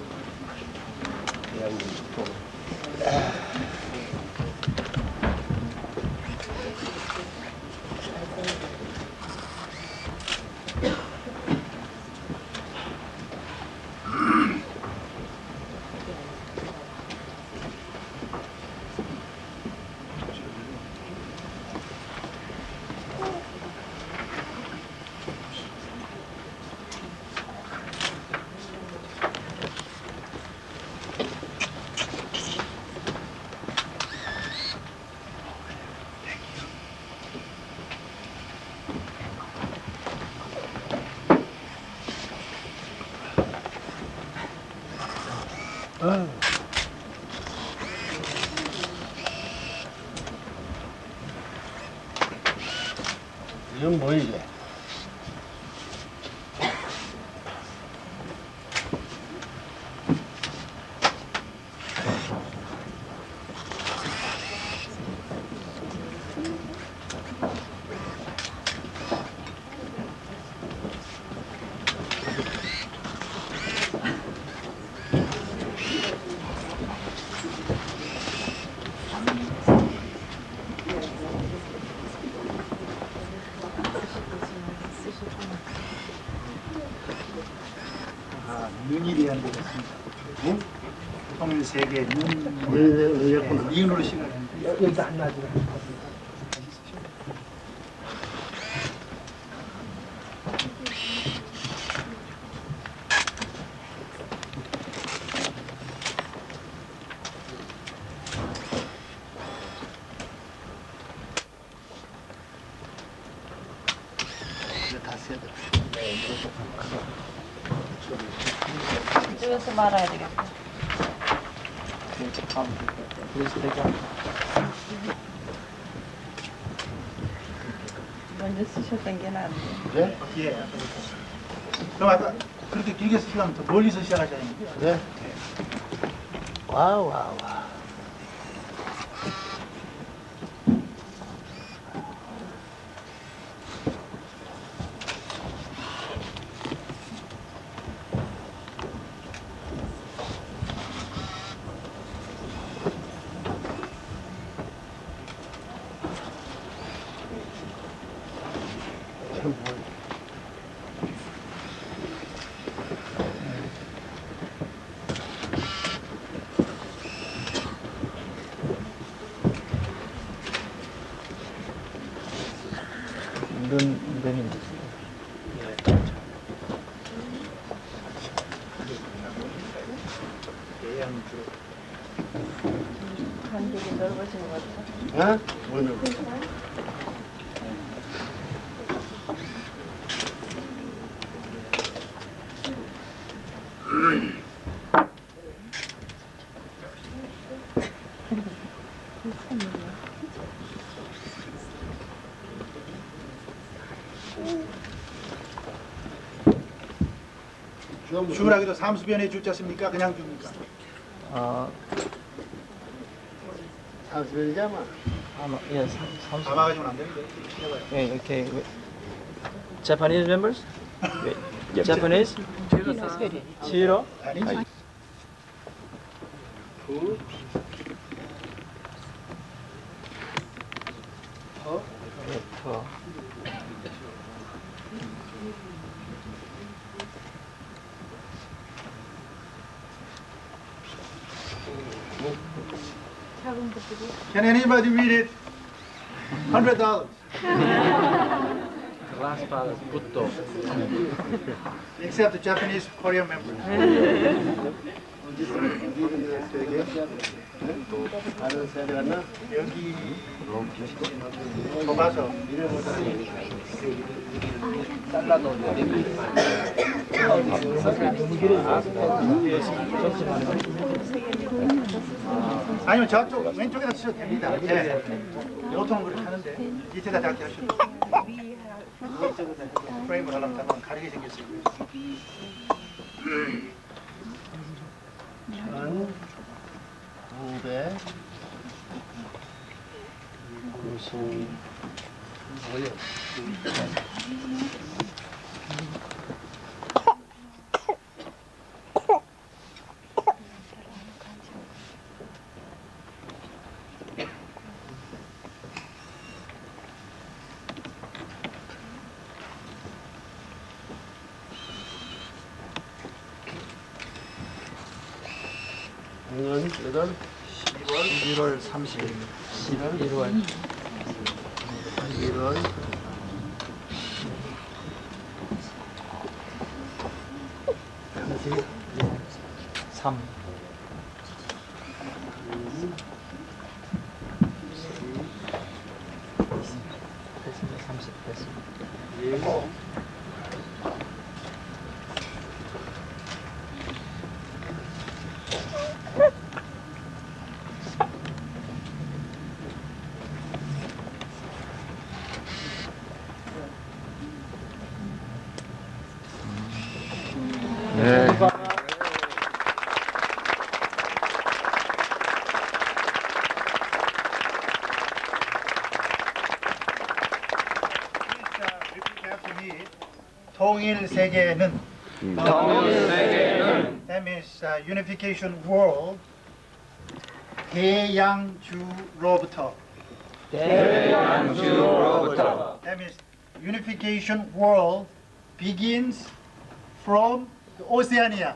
이건 뭐 이게? 윤일이라는 게 있습니다. 통일 세계 그랬구나. 이윤으로 시작했는데 여기다 안 놔줘. 다 써야 돼. 이쪽에서 말아야 되겠다. 먼저 쓰셨던 게 낫네. 그래? 예. 그럼 아까 그렇게 길게 쓰시려면 더 멀리서 시작하잖아요. 그래? 와우, 와우, 와우. 참 뭐. 간격이 넓어진 것 같아. 어? 오늘. 주문하기도 삼수변에 줄 자습니까? 그냥 줍니까? 상수변이잖아. 담아가지고는 안 되는데. Okay, okay. Japanese members? Japanese? Zero. 아니. Can anybody read it? $100. The last part is Butto. Except the Japanese, Korean members. 다른 세대 갔나? 여기 뽑아서 아니면 저쪽 왼쪽에다 치셔도 됩니다. 예. 보통은 그렇게 하는데 밑에다 작게 하셔도 프레임을 하려면 잠깐 가리게 생겼어요. 1900 95년. 오늘 1월 30일. 1월 1월 3. 30 됐습니다. 통일 세계는 that means unification world 대양주로부터 that means unification world begins from Oceania.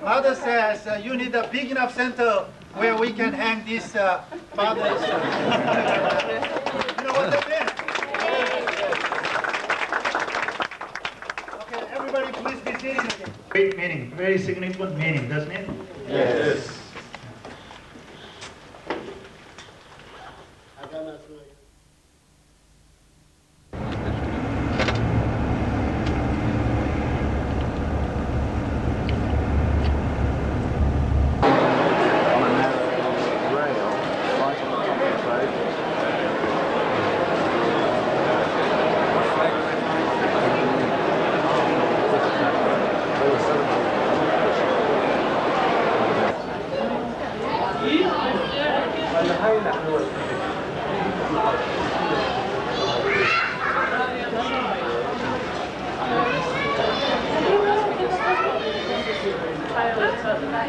Mother says you need a big enough center where we can hang this father's. You know what that means? Okay, everybody please be sitting again. Great meaning, very significant meaning, doesn't it? Yes. 아까 말씀하신 On a narrow rail, right on the top of the road.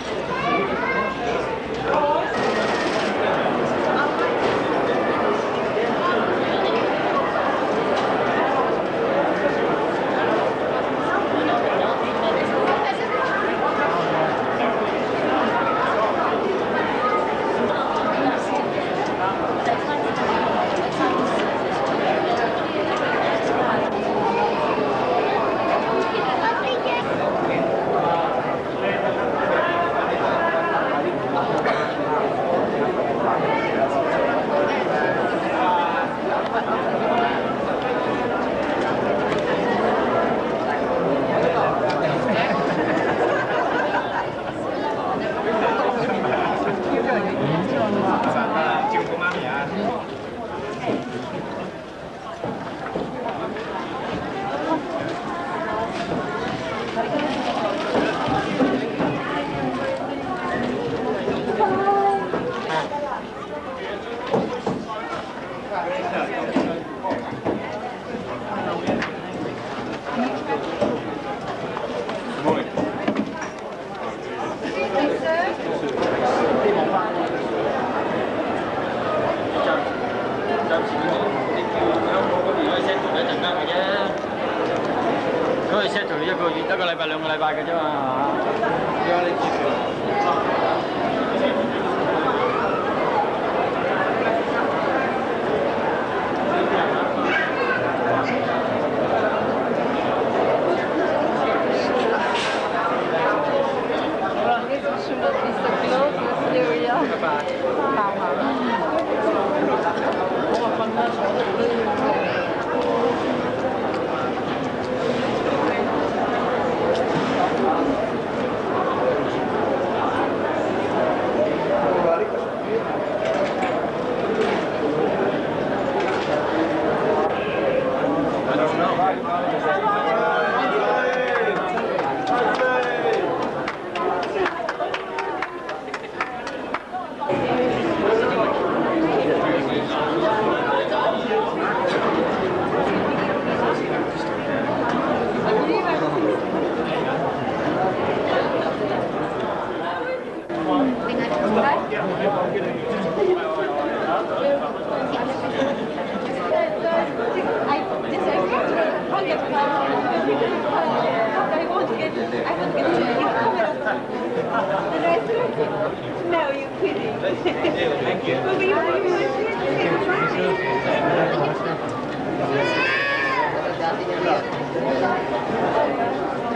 No, you're kidding. Thank you. Thank you.